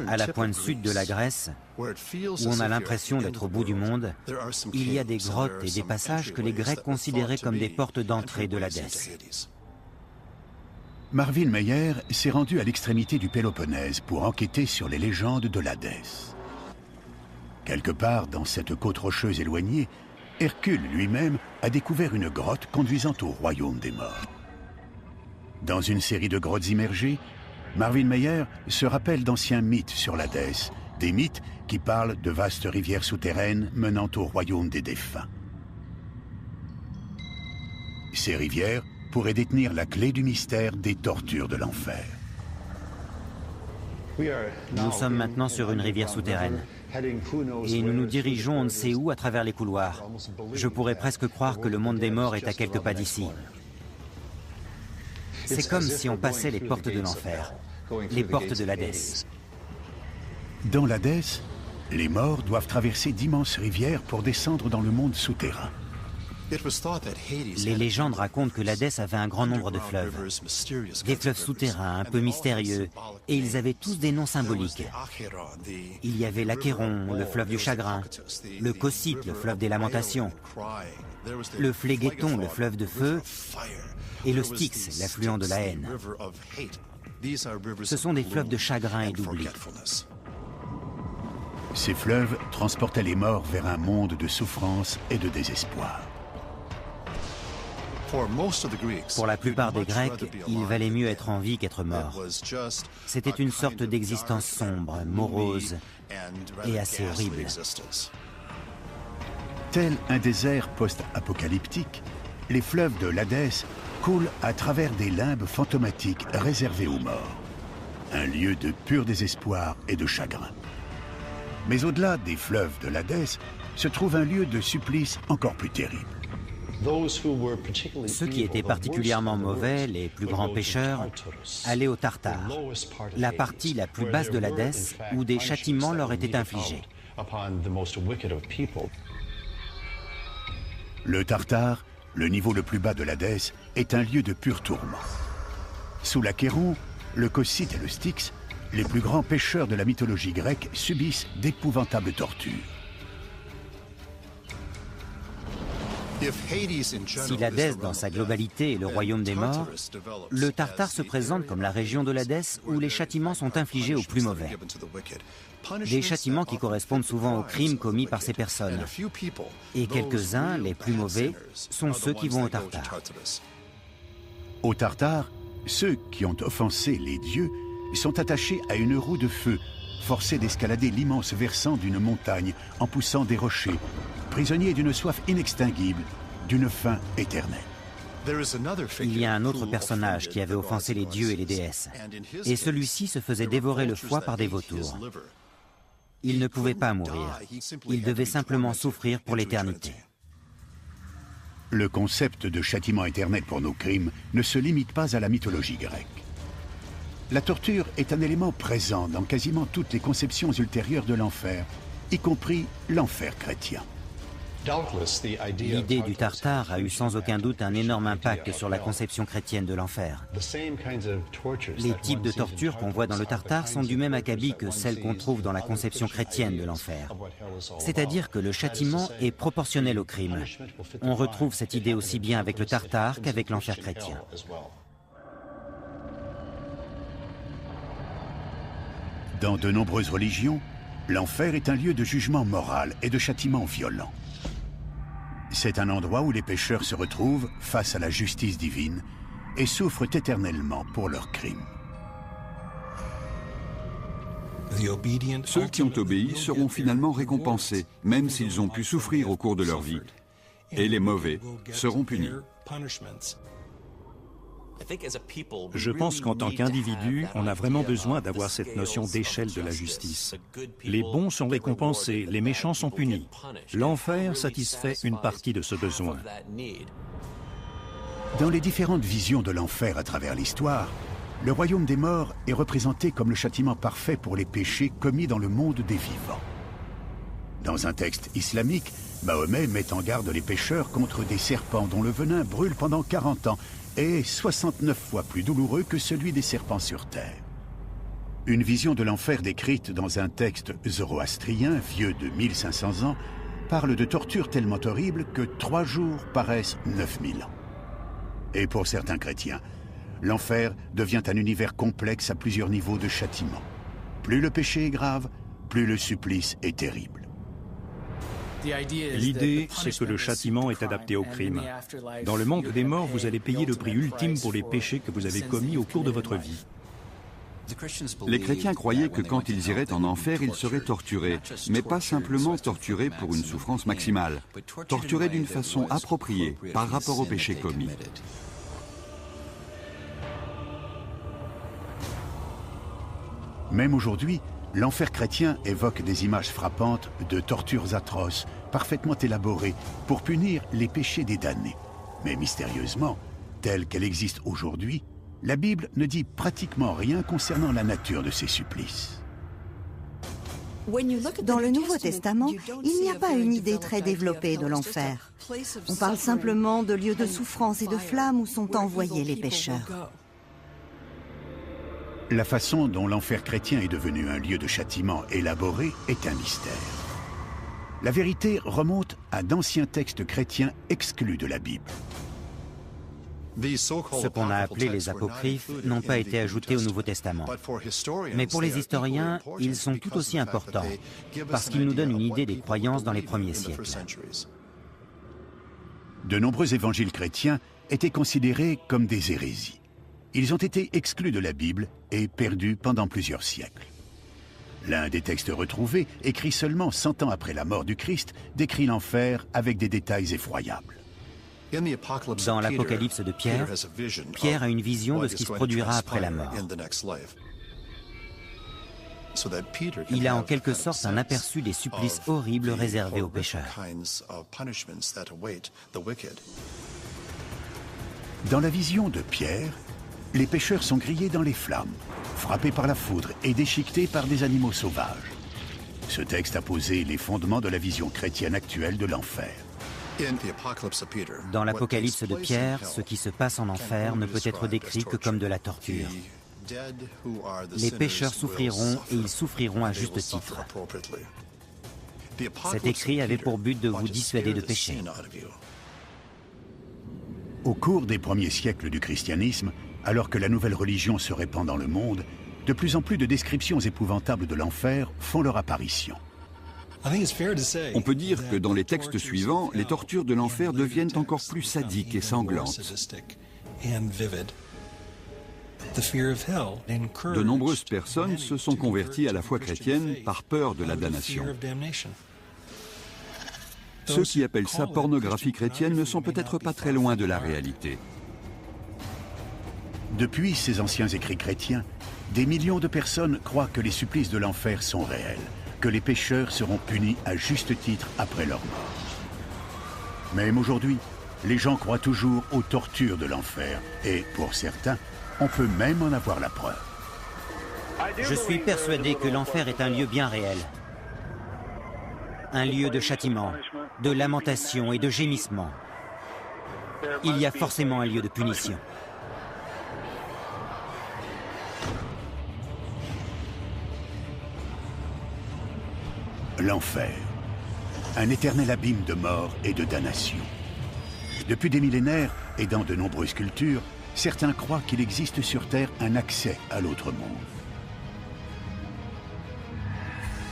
À la pointe sud de la Grèce, où on a l'impression d'être au bout du monde, il y a des grottes et des passages que les Grecs considéraient comme des portes d'entrée de l'Hadès. Marvin Meyer s'est rendu à l'extrémité du Péloponnèse pour enquêter sur les légendes de l'Hadès. Quelque part dans cette côte rocheuse éloignée, Hercule lui-même a découvert une grotte conduisant au royaume des morts. Dans une série de grottes immergées, Marvin Meyer se rappelle d'anciens mythes sur l'Hadès, des mythes qui parlent de vastes rivières souterraines menant au royaume des défunts. Ces rivières pourraient détenir la clé du mystère des tortures de l'enfer. Nous sommes maintenant sur une rivière souterraine. Et nous nous dirigeons on ne sait où à travers les couloirs. Je pourrais presque croire que le monde des morts est à quelques pas d'ici. C'est comme si on passait les portes de l'enfer, les portes de l'Hadès. Dans l'Hadès, les morts doivent traverser d'immenses rivières pour descendre dans le monde souterrain. Les légendes racontent que l'Hadès avait un grand nombre de fleuves, des fleuves souterrains un peu mystérieux, et ils avaient tous des noms symboliques. Il y avait l'Achéron, le fleuve du chagrin, le Cocyte, le fleuve des lamentations, le Phlégeton, le fleuve de feu, et le Styx, l'affluent de la haine. Ce sont des fleuves de chagrin et d'oubli. Ces fleuves transportaient les morts vers un monde de souffrance et de désespoir. Pour la plupart des Grecs, il valait mieux être en vie qu'être mort. C'était une sorte d'existence sombre, morose et assez horrible. Tel un désert post-apocalyptique, les fleuves de l'Hadès coulent à travers des limbes fantomatiques réservées aux morts. un lieu de pur désespoir et de chagrin. Mais au-delà des fleuves de l'Hadès se trouve un lieu de supplice encore plus terrible. Ceux qui étaient particulièrement mauvais, les plus grands pécheurs, allaient au Tartare, la partie la plus basse de l'Hadès où des châtiments leur étaient infligés. Le Tartare, le niveau le plus bas de l'Hadès, est un lieu de pur tourment. Sous l'Achéron, le Cocyte et le Styx, les plus grands pécheurs de la mythologie grecque subissent d'épouvantables tortures. Si l'Hadès dans sa globalité est le royaume des morts, le Tartare se présente comme la région de l'Hadès où les châtiments sont infligés aux plus mauvais. Des châtiments qui correspondent souvent aux crimes commis par ces personnes. Et quelques-uns, les plus mauvais, sont ceux qui vont au Tartare. Au Tartare, ceux qui ont offensé les dieux sont attachés à une roue de feu, forcés d'escalader l'immense versant d'une montagne en poussant des rochers, prisonniers d'une soif inextinguible, d'une faim éternelle. Il y a un autre personnage qui avait offensé les dieux et les déesses, et celui-ci se faisait dévorer le foie par des vautours. Il ne pouvait pas mourir, il devait simplement souffrir pour l'éternité. Le concept de châtiment éternel pour nos crimes ne se limite pas à la mythologie grecque. La torture est un élément présent dans quasiment toutes les conceptions ultérieures de l'enfer, y compris l'enfer chrétien. L'idée du Tartare a eu sans aucun doute un énorme impact sur la conception chrétienne de l'enfer. Les types de tortures qu'on voit dans le Tartare sont du même acabit que celles qu'on trouve dans la conception chrétienne de l'enfer. C'est-à-dire que le châtiment est proportionnel au crime. On retrouve cette idée aussi bien avec le Tartare qu'avec l'enfer chrétien. Dans de nombreuses religions, l'enfer est un lieu de jugement moral et de châtiment violent. C'est un endroit où les pécheurs se retrouvent face à la justice divine et souffrent éternellement pour leurs crimes. Ceux qui ont obéi seront finalement récompensés, même s'ils ont pu souffrir au cours de leur vie. Et les mauvais seront punis. Je pense qu'en tant qu'individu, on a vraiment besoin d'avoir cette notion d'échelle de la justice. Les bons sont récompensés, les méchants sont punis. L'enfer satisfait une partie de ce besoin. Dans les différentes visions de l'enfer à travers l'histoire, le royaume des morts est représenté comme le châtiment parfait pour les péchés commis dans le monde des vivants. Dans un texte islamique, Mahomet met en garde les pécheurs contre des serpents dont le venin brûle pendant 40 ans et est 69 fois plus douloureux que celui des serpents sur terre. Une vision de l'enfer décrite dans un texte zoroastrien vieux de 1500 ans parle de tortures tellement horribles que 3 jours paraissent 9000 ans. Et pour certains chrétiens, l'enfer devient un univers complexe à plusieurs niveaux de châtiment. Plus le péché est grave, plus le supplice est terrible. L'idée, c'est que le châtiment est adapté au crime. Dans le monde des morts, vous allez payer le prix ultime pour les péchés que vous avez commis au cours de votre vie. Les chrétiens croyaient que quand ils iraient en enfer, ils seraient torturés, mais pas simplement torturés pour une souffrance maximale, torturés d'une façon appropriée par rapport au péché commis. Même aujourd'hui, l'enfer chrétien évoque des images frappantes de tortures atroces, parfaitement élaborées, pour punir les péchés des damnés. Mais mystérieusement, telle qu'elle existe aujourd'hui, la Bible ne dit pratiquement rien concernant la nature de ces supplices. Dans le Nouveau Testament, il n'y a pas une idée très développée de l'enfer. On parle simplement de lieux de souffrance et de flammes où sont envoyés les pécheurs. La façon dont l'enfer chrétien est devenu un lieu de châtiment élaboré est un mystère. La vérité remonte à d'anciens textes chrétiens exclus de la Bible. Ce qu'on a appelé les apocryphes n'ont pas été ajoutés au Nouveau Testament. Mais pour les historiens, ils sont tout aussi importants, parce qu'ils nous donnent une idée des croyances dans les premiers siècles. De nombreux évangiles chrétiens étaient considérés comme des hérésies. Ils ont été exclus de la Bible et perdus pendant plusieurs siècles. L'un des textes retrouvés, écrit seulement 100 ans après la mort du Christ, décrit l'enfer avec des détails effroyables. Dans l'Apocalypse de Pierre, Pierre a une vision de ce qui se produira après la mort. Il a en quelque sorte un aperçu des supplices horribles réservés aux pécheurs. Dans la vision de Pierre, les pécheurs sont grillés dans les flammes, frappés par la foudre et déchiquetés par des animaux sauvages. Ce texte a posé les fondements de la vision chrétienne actuelle de l'enfer. Dans l'Apocalypse de Pierre, ce qui se passe en enfer ne peut être décrit que comme de la torture. Les pécheurs souffriront et ils souffriront à juste titre. Cet écrit avait pour but de vous dissuader de pécher. Au cours des premiers siècles du christianisme, alors que la nouvelle religion se répand dans le monde, de plus en plus de descriptions épouvantables de l'enfer font leur apparition. On peut dire que dans les textes suivants, les tortures de l'enfer deviennent encore plus sadiques et sanglantes. De nombreuses personnes se sont converties à la foi chrétienne par peur de la damnation. Ceux qui appellent ça pornographie chrétienne ne sont peut-être pas très loin de la réalité. Depuis ces anciens écrits chrétiens, des millions de personnes croient que les supplices de l'enfer sont réels, que les pécheurs seront punis à juste titre après leur mort. Même aujourd'hui, les gens croient toujours aux tortures de l'enfer et, pour certains, on peut même en avoir la preuve. Je suis persuadé que l'enfer est un lieu bien réel. Un lieu de châtiment, de lamentation et de gémissement. Il y a forcément un lieu de punition. L'enfer, un éternel abîme de mort et de damnation. Depuis des millénaires et dans de nombreuses cultures, certains croient qu'il existe sur Terre un accès à l'autre monde.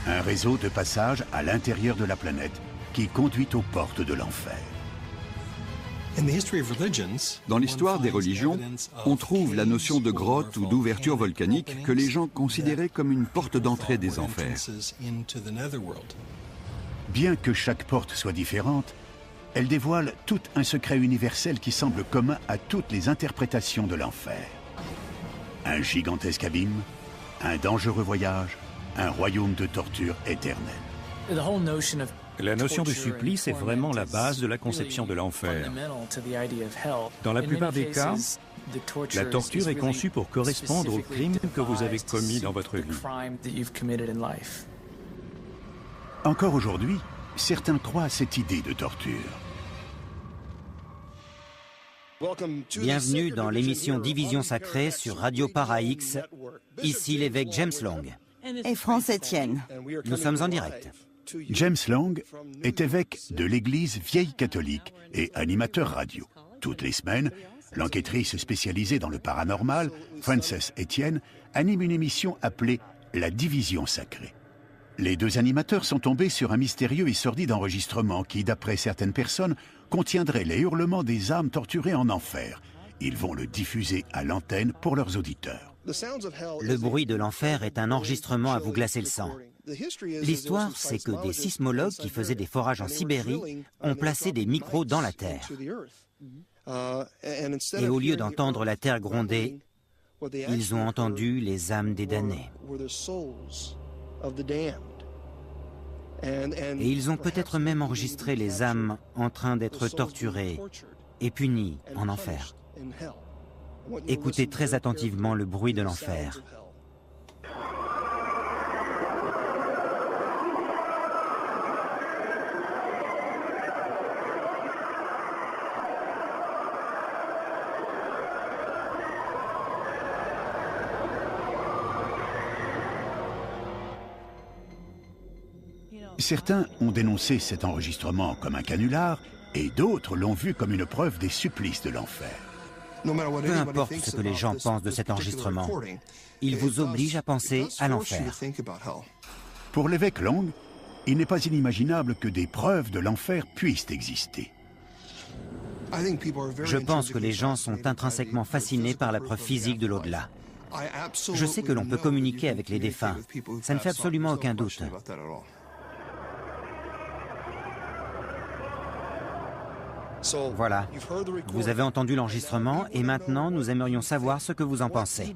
Un réseau de passage à l'intérieur de la planète qui conduit aux portes de l'enfer. Dans l'histoire des religions, on trouve la notion de grotte ou d'ouverture volcanique que les gens considéraient comme une porte d'entrée des enfers. Bien que chaque porte soit différente, elle dévoile tout un secret universel qui semble commun à toutes les interprétations de l'enfer. Un gigantesque abîme, un dangereux voyage, un royaume de torture éternelle. La notion de supplice est vraiment la base de la conception de l'enfer. Dans la plupart des cas, la torture est conçue pour correspondre au crime que vous avez commis dans votre vie. Encore aujourd'hui, certains croient à cette idée de torture. Bienvenue dans l'émission Division Sacrée sur Radio Para-X. Ici l'évêque James Long. Et France Etienne. Nous sommes en direct. James Long est évêque de l'Église vieille catholique et animateur radio. Toutes les semaines, l'enquêtrice spécialisée dans le paranormal, Frances Etienne, anime une émission appelée La Division Sacrée. Les deux animateurs sont tombés sur un mystérieux et sordide enregistrement qui, d'après certaines personnes, contiendrait les hurlements des âmes torturées en enfer. Ils vont le diffuser à l'antenne pour leurs auditeurs. Le bruit de l'enfer est un enregistrement à vous glacer le sang. L'histoire, c'est que des sismologues qui faisaient des forages en Sibérie ont placé des micros dans la terre. Et au lieu d'entendre la terre gronder, ils ont entendu les âmes des damnés. Et ils ont peut-être même enregistré les âmes en train d'être torturées et punies en enfer. Écoutez très attentivement le bruit de l'enfer. Certains ont dénoncé cet enregistrement comme un canular et d'autres l'ont vu comme une preuve des supplices de l'enfer. Peu importe ce que les gens pensent de cet enregistrement, il vous oblige à penser à l'enfer. Pour l'évêque Long, il n'est pas inimaginable que des preuves de l'enfer puissent exister. Je pense que les gens sont intrinsèquement fascinés par la preuve physique de l'au-delà. Je sais que l'on peut communiquer avec les défunts. Ça ne fait absolument aucun doute. Voilà, vous avez entendu l'enregistrement et maintenant nous aimerions savoir ce que vous en pensez.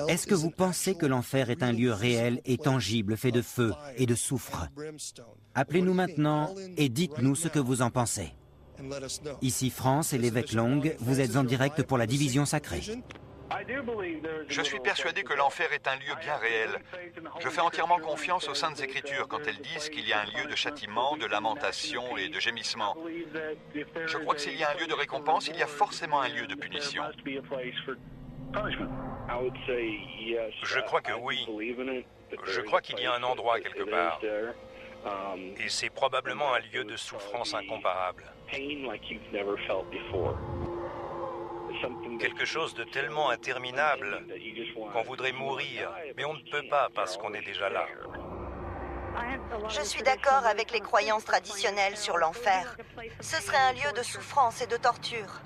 Est-ce que vous pensez que l'enfer est un lieu réel et tangible, fait de feu et de soufre? Appelez-nous maintenant et dites-nous ce que vous en pensez. Ici France et l'évêque Long, vous êtes en direct pour la division sacrée. Je suis persuadé que l'enfer est un lieu bien réel. Je fais entièrement confiance aux Saintes Écritures quand elles disent qu'il y a un lieu de châtiment, de lamentation et de gémissement. Je crois que s'il y a un lieu de récompense, il y a forcément un lieu de punition. Je crois que oui. Je crois qu'il y a un endroit quelque part. Et c'est probablement un lieu de souffrance incomparable. Quelque chose de tellement interminable qu'on voudrait mourir, mais on ne peut pas parce qu'on est déjà là. Je suis d'accord avec les croyances traditionnelles sur l'enfer. Ce serait un lieu de souffrance et de torture.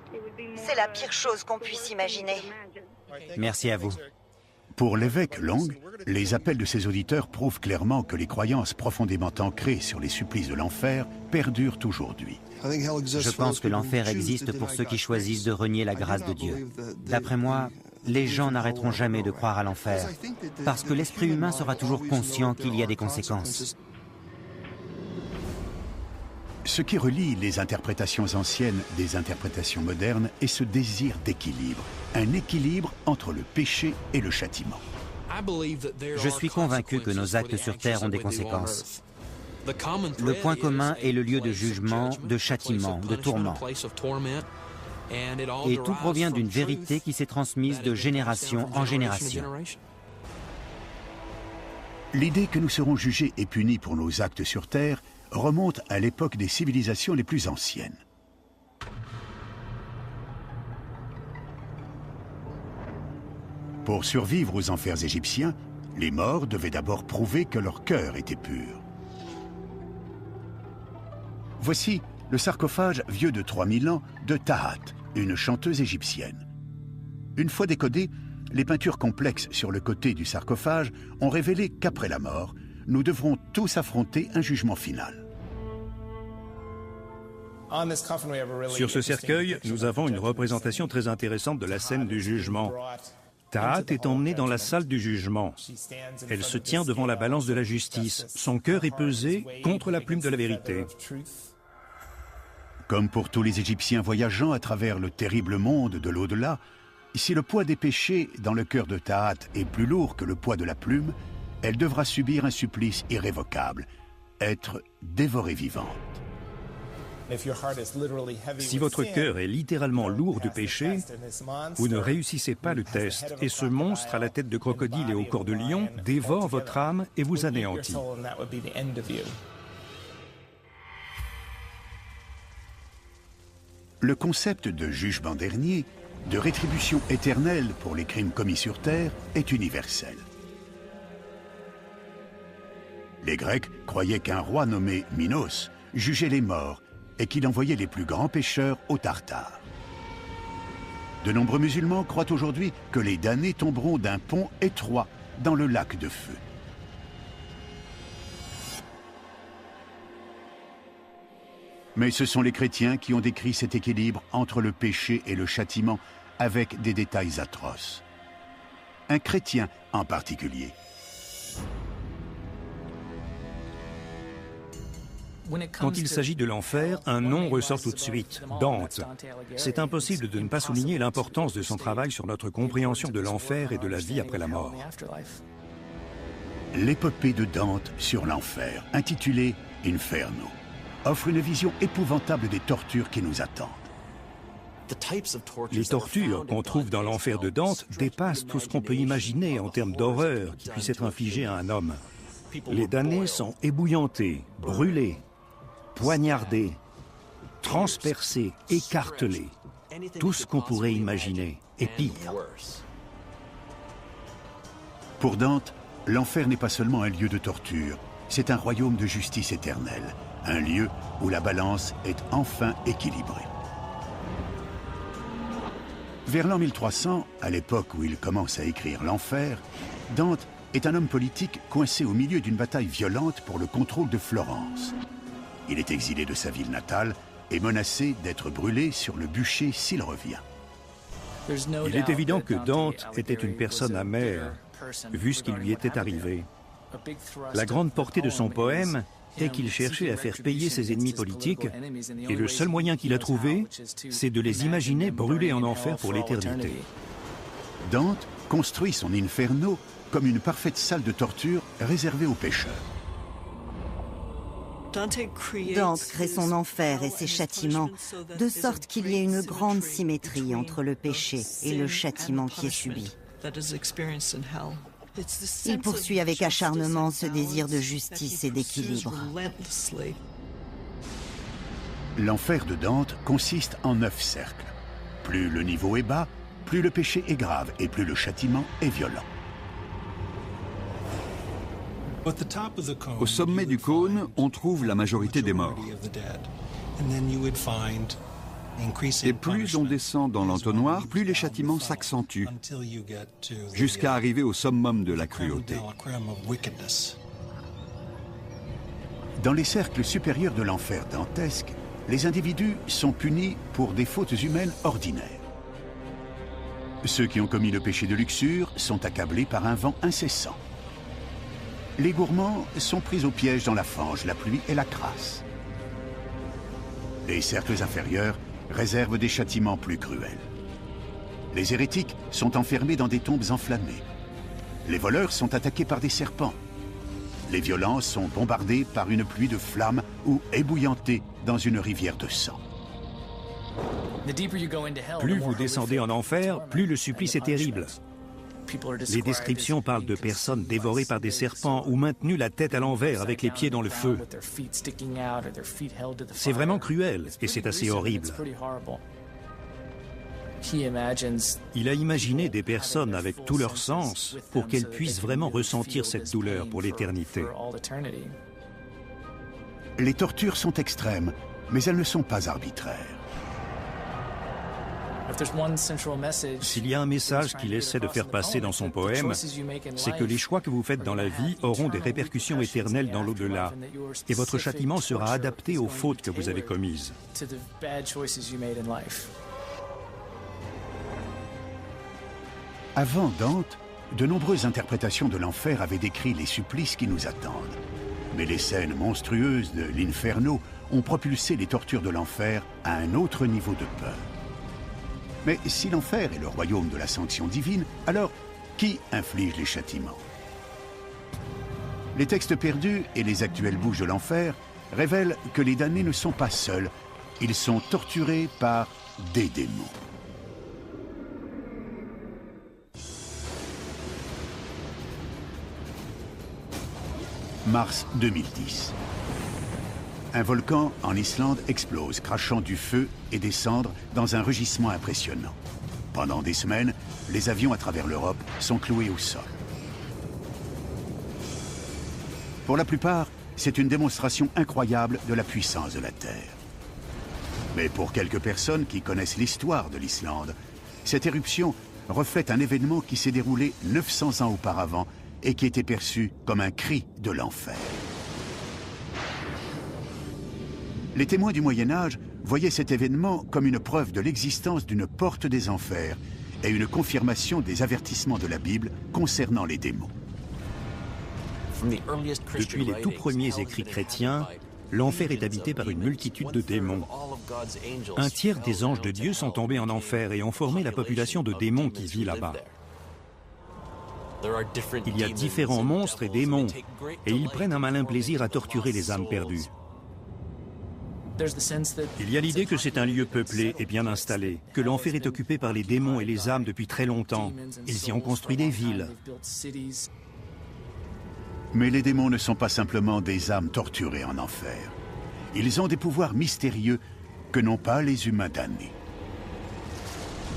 C'est la pire chose qu'on puisse imaginer. Merci à vous. Pour l'évêque Long, les appels de ses auditeurs prouvent clairement que les croyances profondément ancrées sur les supplices de l'enfer perdurent aujourd'hui. Je pense que l'enfer existe pour ceux qui choisissent de renier la grâce de Dieu. D'après moi, les gens n'arrêteront jamais de croire à l'enfer, parce que l'esprit humain sera toujours conscient qu'il y a des conséquences. Ce qui relie les interprétations anciennes des interprétations modernes est ce désir d'équilibre, un équilibre entre le péché et le châtiment. Je suis convaincu que nos actes sur terre ont des conséquences. Le point commun est le lieu de jugement, de châtiment, de tourment. Et tout provient d'une vérité qui s'est transmise de génération en génération. L'idée que nous serons jugés et punis pour nos actes sur terre remonte à l'époque des civilisations les plus anciennes. Pour survivre aux enfers égyptiens, les morts devaient d'abord prouver que leur cœur était pur. Voici le sarcophage vieux de 3000 ans de Tahat, une chanteuse égyptienne. Une fois décodé, les peintures complexes sur le côté du sarcophage ont révélé qu'après la mort, nous devrons tous affronter un jugement final. Sur ce cercueil, nous avons une représentation très intéressante de la scène du jugement. Tahat est emmenée dans la salle du jugement. Elle se tient devant la balance de la justice. Son cœur est pesé contre la plume de la vérité. Comme pour tous les Égyptiens voyageant à travers le terrible monde de l'au-delà, si le poids des péchés dans le cœur de Tahat est plus lourd que le poids de la plume, elle devra subir un supplice irrévocable, être dévorée vivante. Si votre cœur est littéralement lourd de péché, vous ne réussissez pas le test, et ce monstre à la tête de crocodile et au corps de lion dévore votre âme et vous anéantit. Le concept de jugement dernier, de rétribution éternelle pour les crimes commis sur terre, est universel. Les Grecs croyaient qu'un roi nommé Minos jugeait les morts et qu'il envoyait les plus grands pécheurs au Tartare. De nombreux musulmans croient aujourd'hui que les damnés tomberont d'un pont étroit dans le lac de feu. Mais ce sont les chrétiens qui ont décrit cet équilibre entre le péché et le châtiment avec des détails atroces. Un chrétien en particulier. Quand il s'agit de l'enfer, un nom ressort tout de suite, Dante. C'est impossible de ne pas souligner l'importance de son travail sur notre compréhension de l'enfer et de la vie après la mort. L'épopée de Dante sur l'enfer, intitulée Inferno, offre une vision épouvantable des tortures qui nous attendent. Les tortures qu'on trouve dans l'enfer de Dante dépassent tout ce qu'on peut imaginer en termes d'horreur qui puisse être infligé à un homme. Les damnés sont ébouillantés, brûlés, poignardés, transpercés, écartelés. Tout ce qu'on pourrait imaginer, et pire. Pour Dante, l'enfer n'est pas seulement un lieu de torture, c'est un royaume de justice éternelle, un lieu où la balance est enfin équilibrée. Vers l'an 1300, à l'époque où il commence à écrire l'enfer, Dante est un homme politique coincé au milieu d'une bataille violente pour le contrôle de Florence. Il est exilé de sa ville natale et menacé d'être brûlé sur le bûcher s'il revient. Il est évident que Dante était une personne amère, vu ce qui lui était arrivé. La grande portée de son poème est qu'il cherchait à faire payer ses ennemis politiques, et le seul moyen qu'il a trouvé, c'est de les imaginer brûler en enfer pour l'éternité. Dante construit son Inferno comme une parfaite salle de torture réservée aux pécheurs. Dante crée son enfer et ses châtiments, de sorte qu'il y ait une grande symétrie entre le péché et le châtiment qui est subi. Il poursuit avec acharnement ce désir de justice et d'équilibre. L'enfer de Dante consiste en 9 cercles. Plus le niveau est bas, plus le péché est grave et plus le châtiment est violent. Au sommet du cône, on trouve la majorité des morts. Et plus on descend dans l'entonnoir, plus les châtiments s'accentuent, jusqu'à arriver au summum de la cruauté. Dans les cercles supérieurs de l'enfer dantesque, les individus sont punis pour des fautes humaines ordinaires. Ceux qui ont commis le péché de luxure sont accablés par un vent incessant. Les gourmands sont pris au piège dans la fange, la pluie et la crasse. Les cercles inférieurs réservent des châtiments plus cruels. Les hérétiques sont enfermés dans des tombes enflammées. Les voleurs sont attaqués par des serpents. Les violents sont bombardés par une pluie de flammes ou ébouillantés dans une rivière de sang. Plus vous descendez en enfer, plus le supplice est terrible. Les descriptions parlent de personnes dévorées par des serpents ou maintenues la tête à l'envers avec les pieds dans le feu. C'est vraiment cruel et c'est assez horrible. Il a imaginé des personnes avec tous leurs sens pour qu'elles puissent vraiment ressentir cette douleur pour l'éternité. Les tortures sont extrêmes, mais elles ne sont pas arbitraires. S'il y a un message qu'il essaie de faire passer dans son poème, c'est que les choix que vous faites dans la vie auront des répercussions éternelles dans l'au-delà, et votre châtiment sera adapté aux fautes que vous avez commises. Avant Dante, de nombreuses interprétations de l'enfer avaient décrit les supplices qui nous attendent. Mais les scènes monstrueuses de l'Inferno ont propulsé les tortures de l'enfer à un autre niveau de peur. Mais si l'enfer est le royaume de la sanction divine, alors qui inflige les châtiments? Les textes perdus et les actuelles bouches de l'enfer révèlent que les damnés ne sont pas seuls, ils sont torturés par des démons. Mars 2010. Un volcan en Islande explose, crachant du feu et des cendres dans un rugissement impressionnant. Pendant des semaines, les avions à travers l'Europe sont cloués au sol. Pour la plupart, c'est une démonstration incroyable de la puissance de la Terre. Mais pour quelques personnes qui connaissent l'histoire de l'Islande, cette éruption reflète un événement qui s'est déroulé 900 ans auparavant et qui était perçu comme un cri de l'enfer. Les témoins du Moyen-Âge voyaient cet événement comme une preuve de l'existence d'une porte des enfers et une confirmation des avertissements de la Bible concernant les démons. Depuis les tout premiers écrits chrétiens, l'enfer est habité par une multitude de démons. Un tiers des anges de Dieu sont tombés en enfer et ont formé la population de démons qui vit là-bas. Il y a différents monstres et démons, et ils prennent un malin plaisir à torturer les âmes perdues. Il y a l'idée que c'est un lieu peuplé et bien installé, que l'enfer est occupé par les démons et les âmes depuis très longtemps. Ils y ont construit des villes. Mais les démons ne sont pas simplement des âmes torturées en enfer. Ils ont des pouvoirs mystérieux que n'ont pas les humains damnés.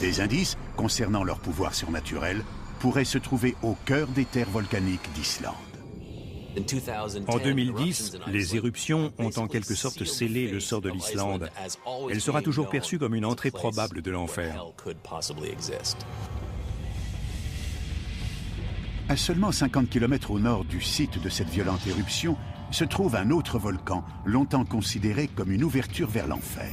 Des indices concernant leurs pouvoirs surnaturels pourraient se trouver au cœur des terres volcaniques d'Islande. En 2010, les éruptions ont en quelque sorte scellé le sort de l'Islande. Elle sera toujours perçue comme une entrée probable de l'enfer. À seulement 50 km au nord du site de cette violente éruption, se trouve un autre volcan, longtemps considéré comme une ouverture vers l'enfer.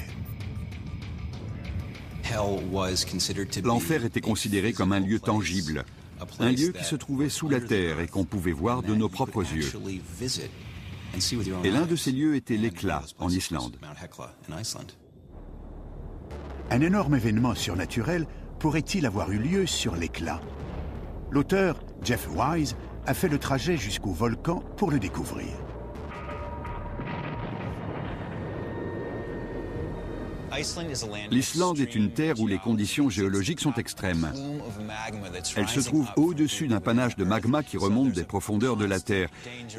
L'enfer était considéré comme un lieu tangible, un lieu qui se trouvait sous la terre et qu'on pouvait voir de nos propres yeux. Et l'un de ces lieux était l'Hécla, en Islande. Un énorme événement surnaturel pourrait-il avoir eu lieu sur l'Hécla? L'auteur, Jeff Wise, a fait le trajet jusqu'au volcan pour le découvrir. L'Islande est une terre où les conditions géologiques sont extrêmes. Elle se trouve au-dessus d'un panache de magma qui remonte des profondeurs de la Terre.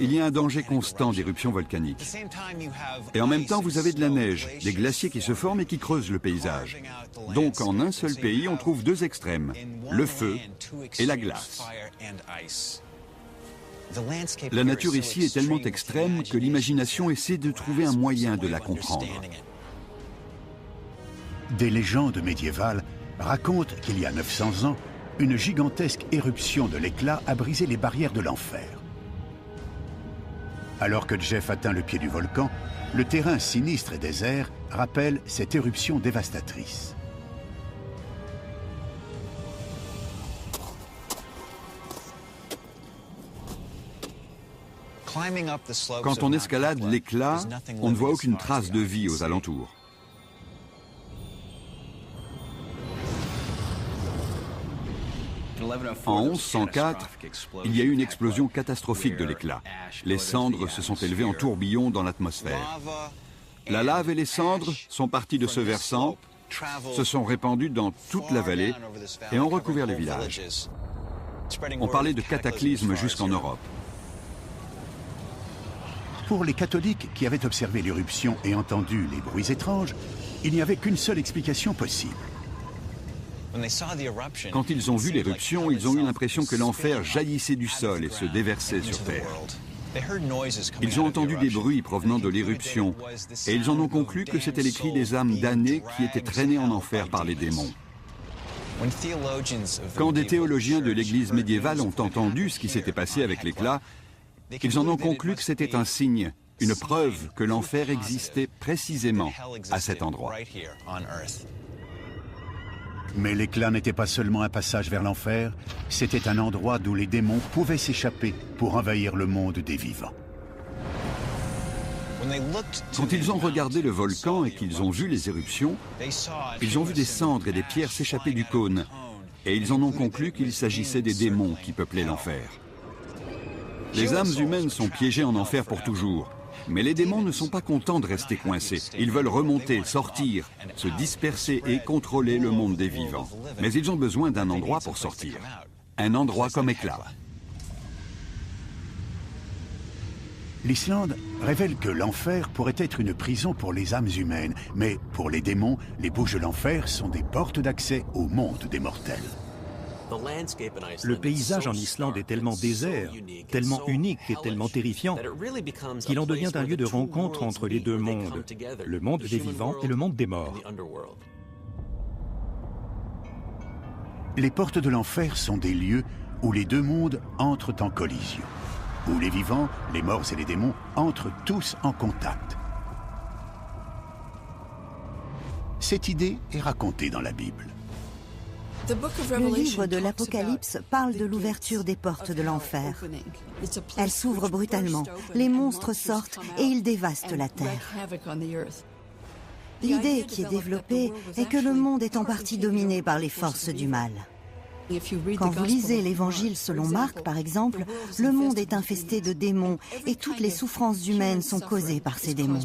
Il y a un danger constant d'éruptions volcaniques. Et en même temps, vous avez de la neige, des glaciers qui se forment et qui creusent le paysage. Donc, en un seul pays, on trouve deux extrêmes, le feu et la glace. La nature ici est tellement extrême que l'imagination essaie de trouver un moyen de la comprendre. Des légendes médiévales racontent qu'il y a 900 ans, une gigantesque éruption de l'Hécla a brisé les barrières de l'enfer. Alors que Jeff atteint le pied du volcan, le terrain sinistre et désert rappelle cette éruption dévastatrice. Quand on escalade l'Hécla, on ne voit aucune trace de vie aux alentours. En 1104, il y a eu une explosion catastrophique de l'Hécla. Les cendres se sont élevées en tourbillon dans l'atmosphère. La lave et les cendres sont parties de ce versant, se sont répandues dans toute la vallée et ont recouvert les villages. On parlait de cataclysme jusqu'en Europe. Pour les catholiques qui avaient observé l'éruption et entendu les bruits étranges, il n'y avait qu'une seule explication possible. Quand ils ont vu l'éruption, ils ont eu l'impression que l'enfer jaillissait du sol et se déversait sur terre. Ils ont entendu des bruits provenant de l'éruption et ils en ont conclu que c'était les cris des âmes damnées qui étaient traînées en enfer par les démons. Quand des théologiens de l'Église médiévale ont entendu ce qui s'était passé avec l'Hécla, ils en ont conclu que c'était un signe, une preuve que l'enfer existait précisément à cet endroit. Mais l'Hécla n'était pas seulement un passage vers l'enfer, c'était un endroit d'où les démons pouvaient s'échapper pour envahir le monde des vivants. Quand ils ont regardé le volcan et qu'ils ont vu les éruptions, ils ont vu des cendres et des pierres s'échapper du cône, et ils en ont conclu qu'il s'agissait des démons qui peuplaient l'enfer. Les âmes humaines sont piégées en enfer pour toujours. Mais les démons ne sont pas contents de rester coincés. Ils veulent remonter, sortir, se disperser et contrôler le monde des vivants. Mais ils ont besoin d'un endroit pour sortir. Un endroit comme Hécla. L'Islande révèle que l'enfer pourrait être une prison pour les âmes humaines. Mais pour les démons, les bouches de l'enfer sont des portes d'accès au monde des mortels. Le paysage en Islande est tellement désert, tellement unique et tellement terrifiant qu'il en devient un lieu de rencontre entre les deux mondes, le monde des vivants et le monde des morts. Les portes de l'enfer sont des lieux où les deux mondes entrent en collision, où les vivants, les morts et les démons entrent tous en contact. Cette idée est racontée dans la Bible. Le livre de l'Apocalypse parle de l'ouverture des portes de l'enfer. Elles s'ouvrent brutalement, les monstres sortent et ils dévastent la terre. L'idée qui est développée est que le monde est en partie dominé par les forces du mal. Quand vous lisez l'Évangile selon Marc, par exemple, le monde est infesté de démons et toutes les souffrances humaines sont causées par ces démons.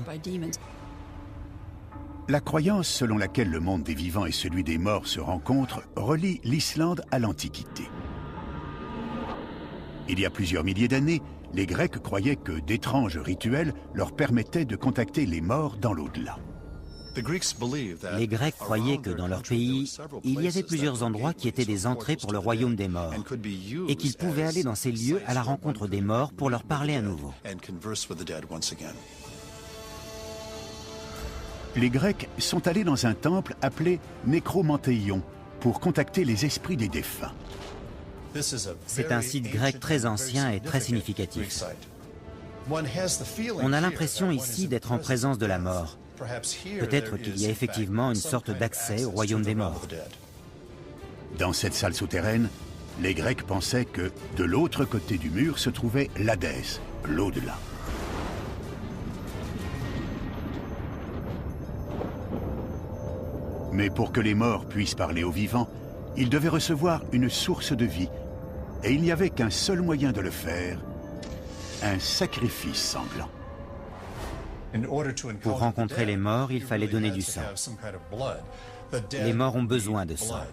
La croyance selon laquelle le monde des vivants et celui des morts se rencontrent relie l'Islande à l'Antiquité. Il y a plusieurs milliers d'années, les Grecs croyaient que d'étranges rituels leur permettaient de contacter les morts dans l'au-delà. Les Grecs croyaient que dans leur pays, il y avait plusieurs endroits qui étaient des entrées pour le royaume des morts et qu'ils pouvaient aller dans ces lieux à la rencontre des morts pour leur parler à nouveau. Les Grecs sont allés dans un temple appelé Nécromanteion pour contacter les esprits des défunts. C'est un site grec très ancien et très significatif. On a l'impression ici d'être en présence de la mort, Peut-être qu'il y a effectivement une sorte d'accès au royaume des morts. Dans cette salle souterraine, les Grecs pensaient que de l'autre côté du mur se trouvait l'Hadès, l'au-delà. Mais pour que les morts puissent parler aux vivants, ils devaient recevoir une source de vie. Et il n'y avait qu'un seul moyen de le faire, un sacrifice sanglant. Pour rencontrer les morts, il fallait donner du sang. Les morts ont besoin de sang.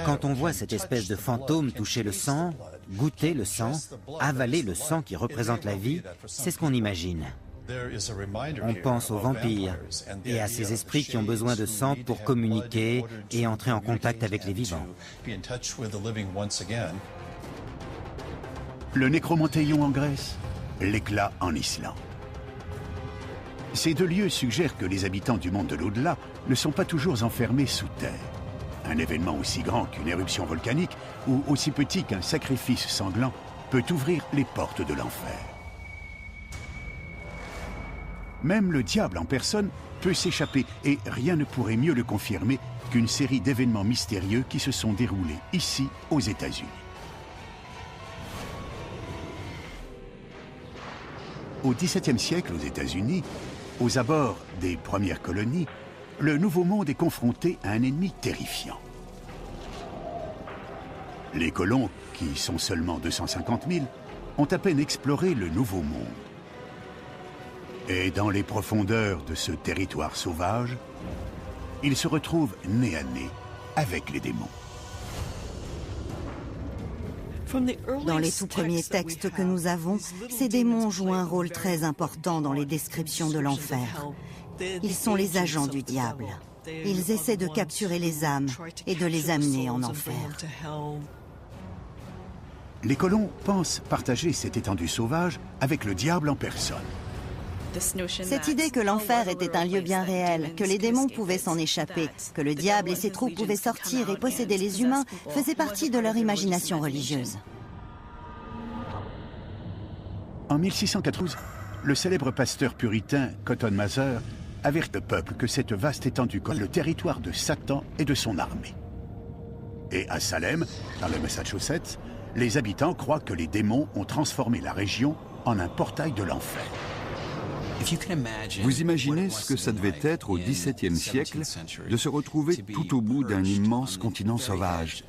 Quand on voit cette espèce de fantôme toucher le sang, goûter le sang, avaler le sang qui représente la vie, c'est ce qu'on imagine. On pense aux vampires et à ces esprits qui ont besoin de sang pour communiquer et entrer en contact avec les vivants. Le Nécromanteion en Grèce, l'éclat en Islande. Ces deux lieux suggèrent que les habitants du monde de l'au-delà ne sont pas toujours enfermés sous terre. Un événement aussi grand qu'une éruption volcanique ou aussi petit qu'un sacrifice sanglant peut ouvrir les portes de l'enfer. Même le diable en personne peut s'échapper et rien ne pourrait mieux le confirmer qu'une série d'événements mystérieux qui se sont déroulés ici aux États-Unis. Au XVIIe siècle, aux États-Unis, aux abords des premières colonies, le Nouveau Monde est confronté à un ennemi terrifiant. Les colons, qui sont seulement 250 000, ont à peine exploré le Nouveau Monde. Et dans les profondeurs de ce territoire sauvage, ils se retrouvent nez à nez avec les démons. Dans les tout premiers textes que nous avons, ces démons jouent un rôle très important dans les descriptions de l'enfer. Ils sont les agents du diable. Ils essaient de capturer les âmes et de les amener en enfer. Les colons pensent partager cette étendue sauvage avec le diable en personne. Cette idée que l'enfer était un lieu bien réel, que les démons pouvaient s'en échapper, que le diable et ses troupes pouvaient sortir et posséder les humains, faisait partie de leur imagination religieuse. En 1692, le célèbre pasteur puritain Cotton Mather avertit le peuple que cette vaste étendue est le territoire de Satan et de son armée. Et à Salem, dans le Massachusetts, les habitants croient que les démons ont transformé la région en un portail de l'enfer. Vous imaginez ce que ça devait être au XVIIe siècle de se retrouver tout au bout d'un immense continent sauvage.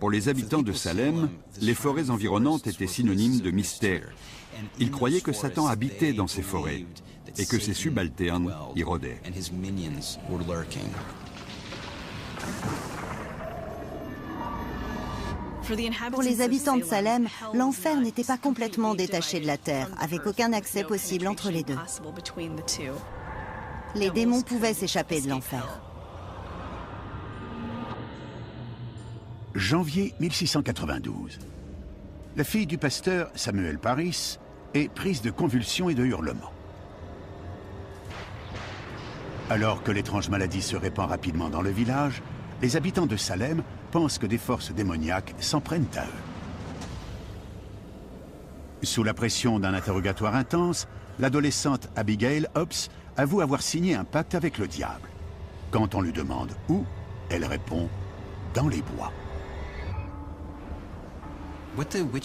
Pour les habitants de Salem, les forêts environnantes étaient synonymes de mystère. Ils croyaient que Satan habitait dans ces forêts et que ses subalternes y rôdaient. Pour les habitants de Salem, l'enfer n'était pas complètement détaché de la terre, avec aucun accès possible entre les deux. Les démons pouvaient s'échapper de l'enfer. Janvier 1692. La fille du pasteur Samuel Parris est prise de convulsions et de hurlements. Alors que l'étrange maladie se répand rapidement dans le village, les habitants de Salem pensent que des forces démoniaques s'en prennent à eux. Sous la pression d'un interrogatoire intense, l'adolescente Abigail Hobbs avoue avoir signé un pacte avec le diable. Quand on lui demande où, elle répond « dans les bois ».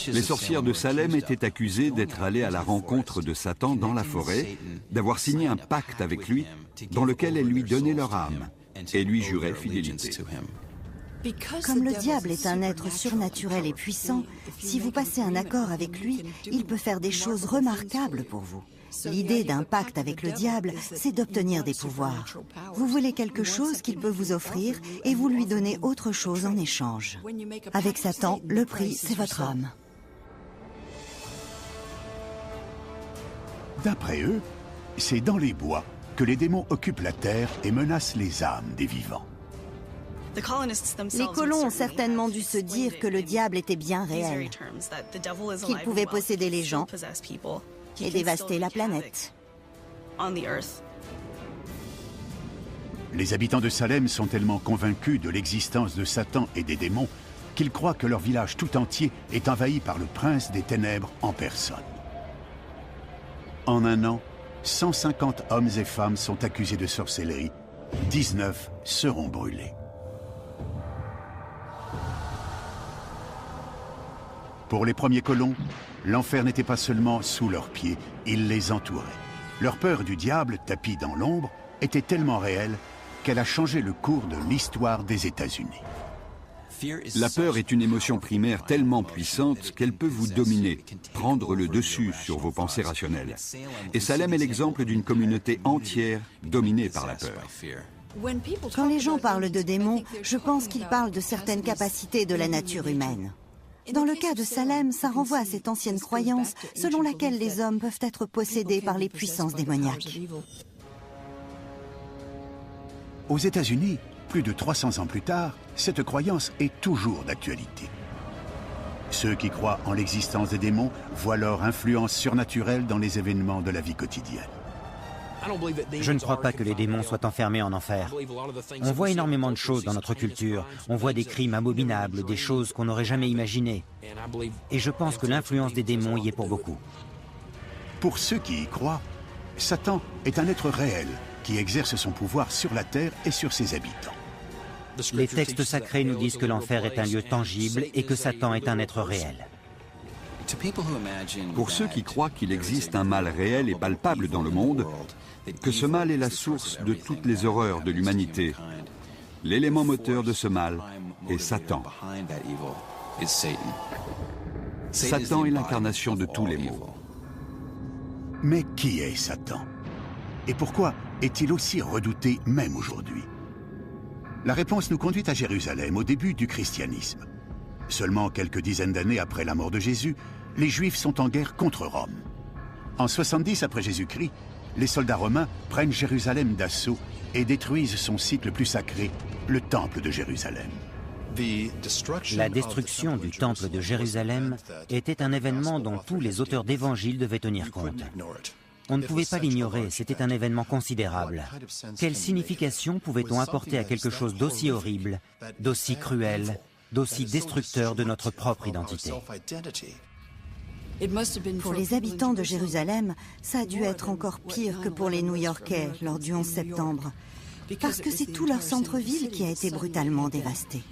Les sorcières de Salem étaient accusées d'être allées à la rencontre de Satan dans la forêt, d'avoir signé un pacte avec lui dans lequel elles lui donnaient leur âme et lui juraient fidélité. Comme le diable est un être surnaturel et puissant, si vous passez un accord avec lui, il peut faire des choses remarquables pour vous. L'idée d'un pacte avec le diable, c'est d'obtenir des pouvoirs. Vous voulez quelque chose qu'il peut vous offrir et vous lui donnez autre chose en échange. Avec Satan, le prix, c'est votre âme. D'après eux, c'est dans les bois que les démons occupent la terre et menacent les âmes des vivants. Les colons ont certainement dû se dire que le diable était bien réel, qu'il pouvait posséder les gens et dévaster la planète. Les habitants de Salem sont tellement convaincus de l'existence de Satan et des démons qu'ils croient que leur village tout entier est envahi par le prince des ténèbres en personne. En un an, 150 hommes et femmes sont accusés de sorcellerie. 19 seront brûlés. Pour les premiers colons, l'enfer n'était pas seulement sous leurs pieds, il les entourait. Leur peur du diable, tapis dans l'ombre, était tellement réelle qu'elle a changé le cours de l'histoire des États-Unis. La peur est une émotion primaire tellement puissante qu'elle peut vous dominer, prendre le dessus sur vos pensées rationnelles. Et Salem est l'exemple d'une communauté entière dominée par la peur. Quand les gens parlent de démons, je pense qu'ils parlent de certaines capacités de la nature humaine. Dans le cas de Salem, ça renvoie à cette ancienne croyance selon laquelle les hommes peuvent être possédés par les puissances démoniaques. Aux États-Unis, plus de 300 ans plus tard, cette croyance est toujours d'actualité. Ceux qui croient en l'existence des démons voient leur influence surnaturelle dans les événements de la vie quotidienne. Je ne crois pas que les démons soient enfermés en enfer. On voit énormément de choses dans notre culture. On voit des crimes abominables, des choses qu'on n'aurait jamais imaginées. Et je pense que l'influence des démons y est pour beaucoup. Pour ceux qui y croient, Satan est un être réel qui exerce son pouvoir sur la terre et sur ses habitants. Les textes sacrés nous disent que l'enfer est un lieu tangible et que Satan est un être réel. Pour ceux qui croient qu'il existe un mal réel et palpable dans le monde, que ce mal est la source de toutes les horreurs de l'humanité, l'élément moteur de ce mal est Satan. Satan est l'incarnation de tous les maux. Mais qui est Satan? Et pourquoi est-il aussi redouté même aujourd'hui? La réponse nous conduit à Jérusalem, au début du christianisme. Seulement quelques dizaines d'années après la mort de Jésus, les Juifs sont en guerre contre Rome. En 70 après Jésus-Christ, les soldats romains prennent Jérusalem d'assaut et détruisent son site le plus sacré, le Temple de Jérusalem. La destruction du Temple de Jérusalem était un événement dont tous les auteurs d'évangiles devaient tenir compte. On ne pouvait pas l'ignorer, c'était un événement considérable. Quelle signification pouvait-on apporter à quelque chose d'aussi horrible, d'aussi cruel, d'aussi destructeur de notre propre identité? Pour les habitants de Jérusalem, ça a dû être encore pire que pour les New-Yorkais lors du 11 septembre, parce que c'est tout leur centre-ville qui a été brutalement dévasté.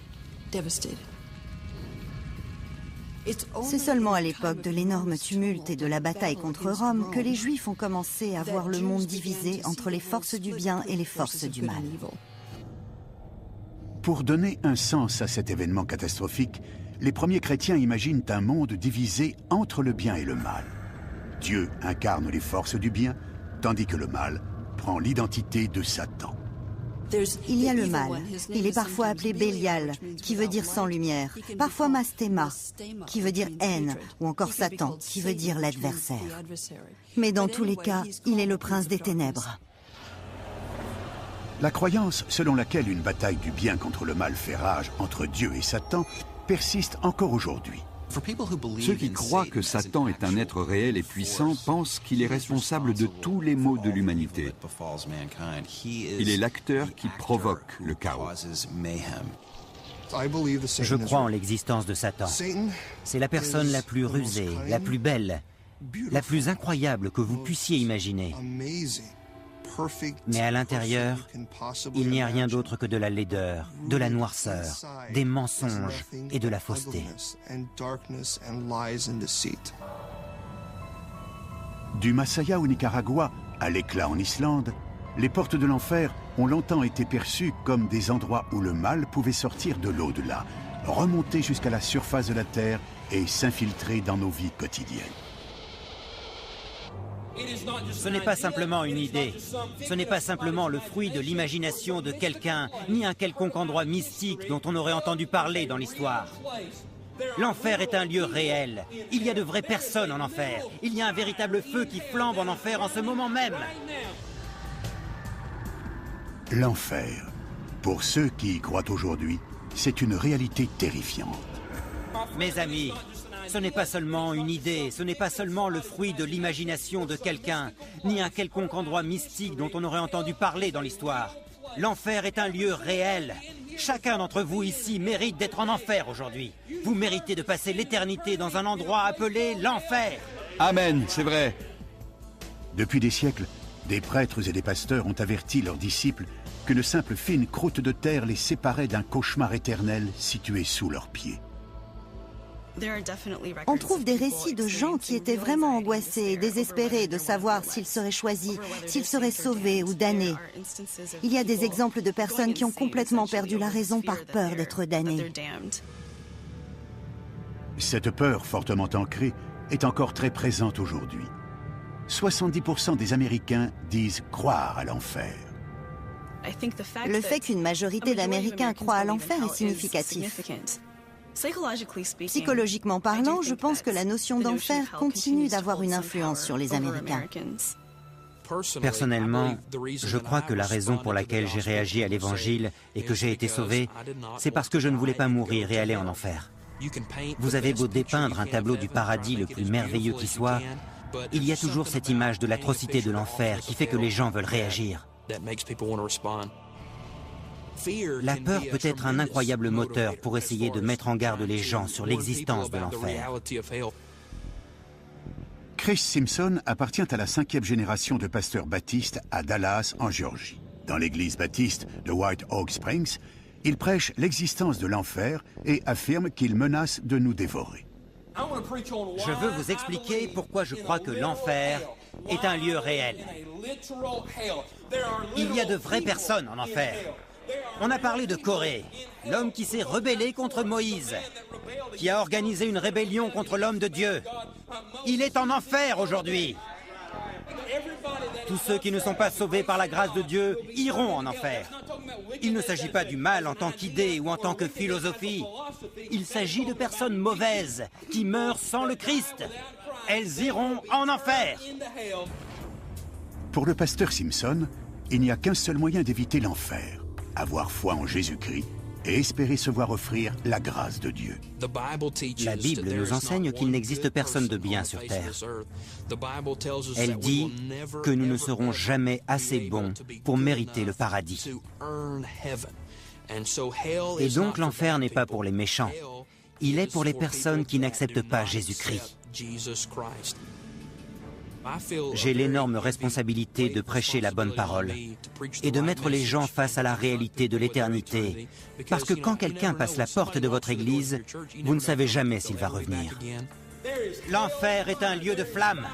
C'est seulement à l'époque de l'énorme tumulte et de la bataille contre Rome que les Juifs ont commencé à voir le monde divisé entre les forces du bien et les forces du mal. Pour donner un sens à cet événement catastrophique, les premiers chrétiens imaginent un monde divisé entre le bien et le mal. Dieu incarne les forces du bien, tandis que le mal prend l'identité de Satan. Il y a le mal. Il est parfois appelé Bélial, qui veut dire sans lumière, parfois Mastéma, qui veut dire haine, ou encore Satan, qui veut dire l'adversaire. Mais dans tous les cas, il est le prince des ténèbres. La croyance selon laquelle une bataille du bien contre le mal fait rage entre Dieu et Satan persiste encore aujourd'hui. Ceux qui croient que Satan est un être réel et puissant pensent qu'il est responsable de tous les maux de l'humanité. Il est l'acteur qui provoque le chaos. Je crois en l'existence de Satan. C'est la personne la plus rusée, la plus belle, la plus incroyable que vous puissiez imaginer. Mais à l'intérieur, il n'y a rien d'autre que de la laideur, de la noirceur, des mensonges et de la fausseté. Du Masaya au Nicaragua à l'éclat en Islande, les portes de l'enfer ont longtemps été perçues comme des endroits où le mal pouvait sortir de l'au-delà, remonter jusqu'à la surface de la terre et s'infiltrer dans nos vies quotidiennes. Ce n'est pas simplement une idée, ce n'est pas simplement le fruit de l'imagination de quelqu'un, ni un quelconque endroit mystique dont on aurait entendu parler dans l'histoire. L'enfer est un lieu réel. Il y a de vraies personnes en enfer. Il y a un véritable feu qui flambe en enfer en ce moment même. L'enfer, pour ceux qui y croient aujourd'hui, c'est une réalité terrifiante. Mes amis, ce n'est pas seulement une idée, ce n'est pas seulement le fruit de l'imagination de quelqu'un, ni un quelconque endroit mystique dont on aurait entendu parler dans l'histoire. L'enfer est un lieu réel. Chacun d'entre vous ici mérite d'être en enfer aujourd'hui. Vous méritez de passer l'éternité dans un endroit appelé l'enfer. Amen, c'est vrai. Depuis des siècles, des prêtres et des pasteurs ont averti leurs disciples qu'une simple fine croûte de terre les séparait d'un cauchemar éternel situé sous leurs pieds. On trouve des récits de gens qui étaient vraiment angoissés et désespérés de savoir s'ils seraient choisis, s'ils seraient sauvés ou damnés. Il y a des exemples de personnes qui ont complètement perdu la raison par peur d'être damnées. Cette peur fortement ancrée est encore très présente aujourd'hui. 70% des Américains disent croire à l'enfer. Le fait qu'une majorité d'Américains croient à l'enfer est significatif. Psychologiquement parlant, je pense que la notion d'enfer continue d'avoir une influence sur les Américains. Personnellement, je crois que la raison pour laquelle j'ai réagi à l'Évangile et que j'ai été sauvé, c'est parce que je ne voulais pas mourir et aller en enfer. Vous avez beau dépeindre un tableau du paradis le plus merveilleux qui soit, il y a toujours cette image de l'atrocité de l'enfer qui fait que les gens veulent réagir. La peur peut être un incroyable moteur pour essayer de mettre en garde les gens sur l'existence de l'enfer. Chris Simpson appartient à la 5e génération de pasteurs baptistes à Dallas, en Géorgie. Dans l'église baptiste de White Oak Springs, il prêche l'existence de l'enfer et affirme qu'il menace de nous dévorer. Je veux vous expliquer pourquoi je crois que l'enfer est un lieu réel. Il y a de vraies personnes en enfer. On a parlé de Corée, l'homme qui s'est rebellé contre Moïse, qui a organisé une rébellion contre l'homme de Dieu. Il est en enfer aujourd'hui. Tous ceux qui ne sont pas sauvés par la grâce de Dieu iront en enfer. Il ne s'agit pas du mal en tant qu'idée ou en tant que philosophie. Il s'agit de personnes mauvaises qui meurent sans le Christ. Elles iront en enfer. Pour le pasteur Simpson, il n'y a qu'un seul moyen d'éviter l'enfer. Avoir foi en Jésus-Christ et espérer se voir offrir la grâce de Dieu. La Bible nous enseigne qu'il n'existe personne de bien sur terre. Elle dit que nous ne serons jamais assez bons pour mériter le paradis. Et donc l'enfer n'est pas pour les méchants, il est pour les personnes qui n'acceptent pas Jésus-Christ. J'ai l'énorme responsabilité de prêcher la bonne parole et de mettre les gens face à la réalité de l'éternité. Parce que quand quelqu'un passe la porte de votre église, vous ne savez jamais s'il va revenir. L'enfer est un lieu de flamme.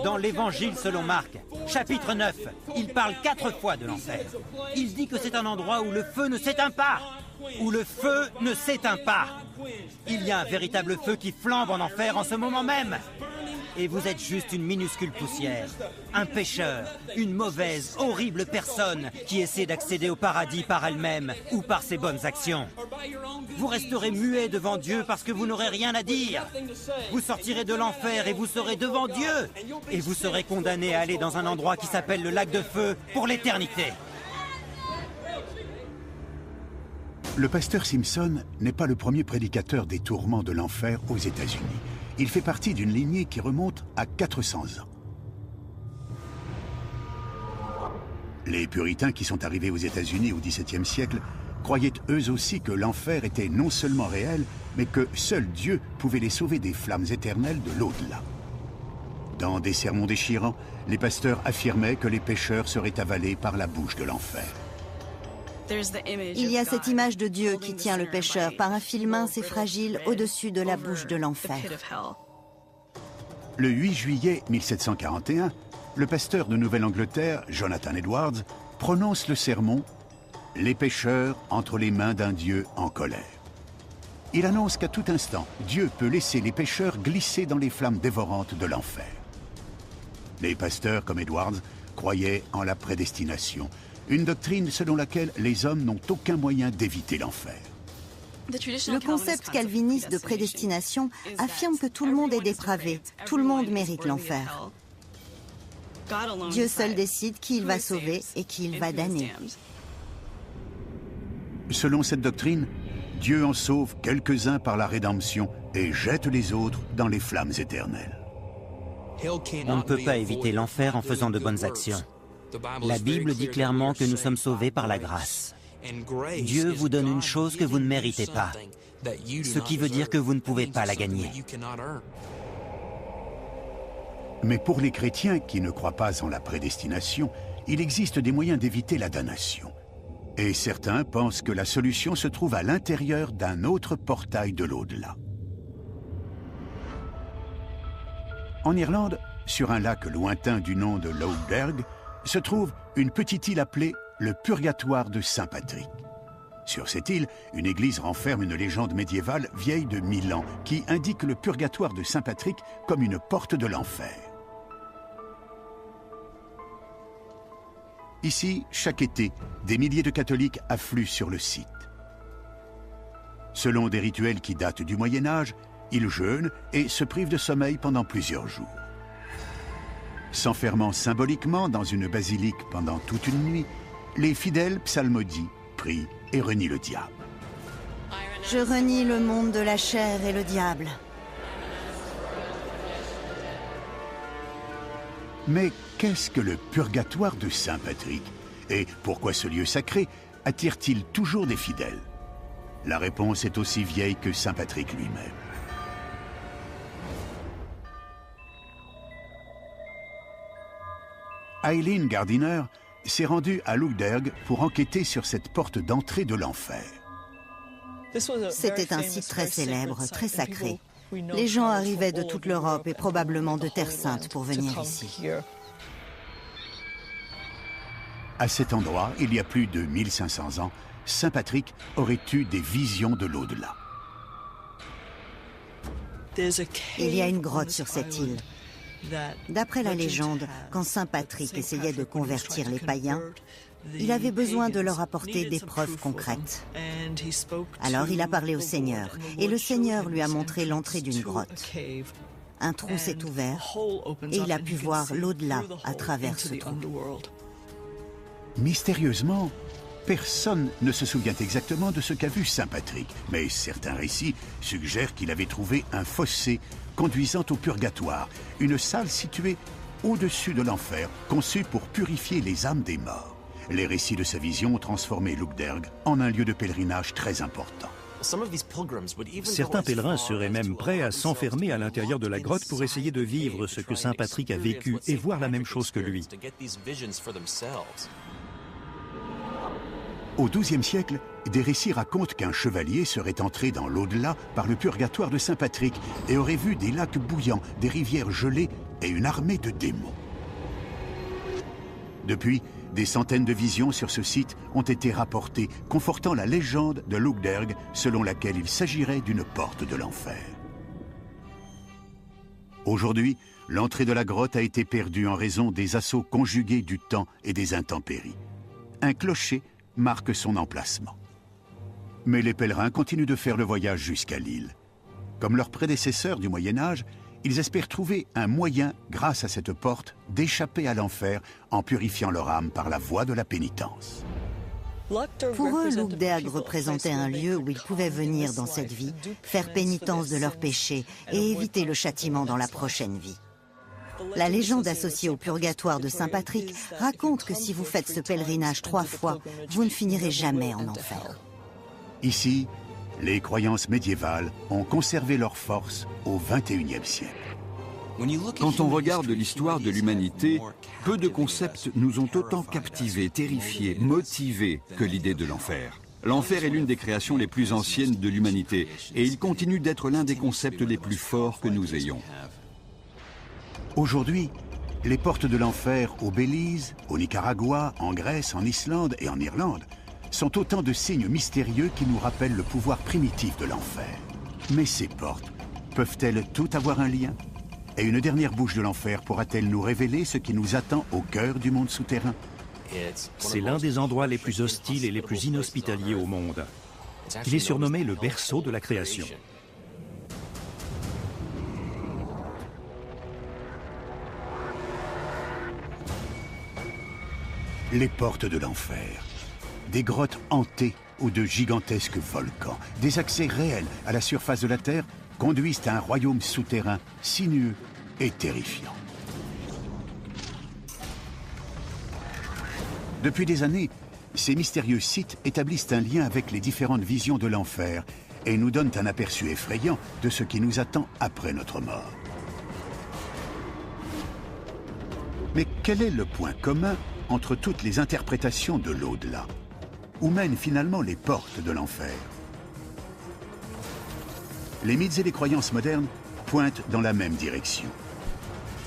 Dans l'Évangile selon Marc, chapitre 9, il parle 4 fois de l'enfer. Il dit que c'est un endroit où le feu ne s'éteint pas. Où le feu ne s'éteint pas. Il y a un véritable feu qui flambe en enfer en ce moment même. Et vous êtes juste une minuscule poussière, un pécheur, une mauvaise, horrible personne qui essaie d'accéder au paradis par elle-même ou par ses bonnes actions. Vous resterez muet devant Dieu parce que vous n'aurez rien à dire. Vous sortirez de l'enfer et vous serez devant Dieu. Et vous serez condamné à aller dans un endroit qui s'appelle le lac de feu pour l'éternité. Le pasteur Simpson n'est pas le premier prédicateur des tourments de l'enfer aux États-Unis. Il fait partie d'une lignée qui remonte à 400 ans. Les puritains qui sont arrivés aux États-Unis au XVIIe siècle croyaient eux aussi que l'enfer était non seulement réel, mais que seul Dieu pouvait les sauver des flammes éternelles de l'au-delà. Dans des sermons déchirants, les pasteurs affirmaient que les pécheurs seraient avalés par la bouche de l'enfer. Il y a cette image de Dieu qui tient le pécheur par un fil mince et fragile au-dessus de la bouche de l'enfer. Le 8 juillet 1741, le pasteur de Nouvelle-Angleterre, Jonathan Edwards, prononce le sermon « Les pécheurs entre les mains d'un Dieu en colère ». Il annonce qu'à tout instant, Dieu peut laisser les pécheurs glisser dans les flammes dévorantes de l'enfer. Les pasteurs comme Edwards croyaient en la prédestination, une doctrine selon laquelle les hommes n'ont aucun moyen d'éviter l'enfer. Le concept calviniste de prédestination affirme que tout le monde est dépravé, tout le monde mérite l'enfer. Dieu seul décide qui il va sauver et qui il va damner. Selon cette doctrine, Dieu en sauve quelques-uns par la rédemption et jette les autres dans les flammes éternelles. On ne peut pas éviter l'enfer en faisant de bonnes actions. La Bible dit clairement que nous sommes sauvés par la grâce. Dieu vous donne une chose que vous ne méritez pas, ce qui veut dire que vous ne pouvez pas la gagner. Mais pour les chrétiens qui ne croient pas en la prédestination, il existe des moyens d'éviter la damnation. Et certains pensent que la solution se trouve à l'intérieur d'un autre portail de l'au-delà. En Irlande, sur un lac lointain du nom de Lough se trouve une petite île appelée le Purgatoire de Saint-Patrick. Sur cette île, une église renferme une légende médiévale vieille de 1000 ans qui indique le Purgatoire de Saint-Patrick comme une porte de l'enfer. Ici, chaque été, des milliers de catholiques affluent sur le site. Selon des rituels qui datent du Moyen-Âge, ils jeûnent et se privent de sommeil pendant plusieurs jours. S'enfermant symboliquement dans une basilique pendant toute une nuit, les fidèles psalmodient, prient et renient le diable. Je renie le monde de la chair et le diable. Mais qu'est-ce que le Purgatoire de Saint-Patrick? Et pourquoi ce lieu sacré attire-t-il toujours des fidèles? La réponse est aussi vieille que Saint-Patrick lui-même. Eileen Gardiner s'est rendue à Lough pour enquêter sur cette porte d'entrée de l'enfer. C'était un site très célèbre, très sacré. Les gens arrivaient de toute l'Europe et probablement de Terre Sainte pour venir ici. À cet endroit, il y a plus de 1500 ans, Saint Patrick aurait eu des visions de l'au-delà. Il y a une grotte sur cette île. D'après la légende, quand Saint Patrick essayait de convertir les païens, il avait besoin de leur apporter des preuves concrètes. Alors il a parlé au Seigneur, et le Seigneur lui a montré l'entrée d'une grotte. Un trou s'est ouvert, et il a pu voir l'au-delà à travers ce trou. Mystérieusement, personne ne se souvient exactement de ce qu'a vu Saint Patrick, mais certains récits suggèrent qu'il avait trouvé un fossé conduisant au purgatoire, une salle située au-dessus de l'enfer, conçue pour purifier les âmes des morts. Les récits de sa vision ont transformé Lough en un lieu de pèlerinage très important. Certains pèlerins seraient même prêts à s'enfermer à l'intérieur de la grotte pour essayer de vivre ce que Saint Patrick a vécu et voir la même chose que lui. Au XIIe siècle, des récits racontent qu'un chevalier serait entré dans l'au-delà par le purgatoire de Saint Patrick et aurait vu des lacs bouillants, des rivières gelées et une armée de démons. Depuis, des centaines de visions sur ce site ont été rapportées, confortant la légende de Lough selon laquelle il s'agirait d'une porte de l'enfer. Aujourd'hui, l'entrée de la grotte a été perdue en raison des assauts conjugués du temps et des intempéries. Un clocher marque son emplacement. Mais les pèlerins continuent de faire le voyage jusqu'à l'île. Comme leurs prédécesseurs du Moyen-Âge, ils espèrent trouver un moyen, grâce à cette porte, d'échapper à l'enfer en purifiant leur âme par la voie de la pénitence. Pour eux, Lough représentait un lieu où ils pouvaient venir dans cette vie, faire pénitence de leurs péchés et éviter le châtiment dans la prochaine vie. La légende associée au purgatoire de Saint Patrick raconte que si vous faites ce pèlerinage 3 fois, vous ne finirez jamais en enfer. Ici, les croyances médiévales ont conservé leur force au XXIe siècle. Quand on regarde l'histoire de l'humanité, peu de concepts nous ont autant captivés, terrifiés, motivés que l'idée de l'enfer. L'enfer est l'une des créations les plus anciennes de l'humanité et il continue d'être l'un des concepts les plus forts que nous ayons. Aujourd'hui, les portes de l'enfer au Belize, au Nicaragua, en Grèce, en Islande et en Irlande sont autant de signes mystérieux qui nous rappellent le pouvoir primitif de l'enfer. Mais ces portes, peuvent-elles toutes avoir un lien? Et une dernière bouche de l'enfer pourra-t-elle nous révéler ce qui nous attend au cœur du monde souterrain? C'est l'un des endroits les plus hostiles et les plus inhospitaliers au monde. Il est surnommé le berceau de la création. Les portes de l'enfer. Des grottes hantées ou de gigantesques volcans. Des accès réels à la surface de la Terre conduisent à un royaume souterrain sinueux et terrifiant. Depuis des années, ces mystérieux sites établissent un lien avec les différentes visions de l'enfer et nous donnent un aperçu effrayant de ce qui nous attend après notre mort. Mais quel est le point commun entre toutes les interprétations de l'au-delà? Où mènent finalement les portes de l'enfer? Les mythes et les croyances modernes pointent dans la même direction.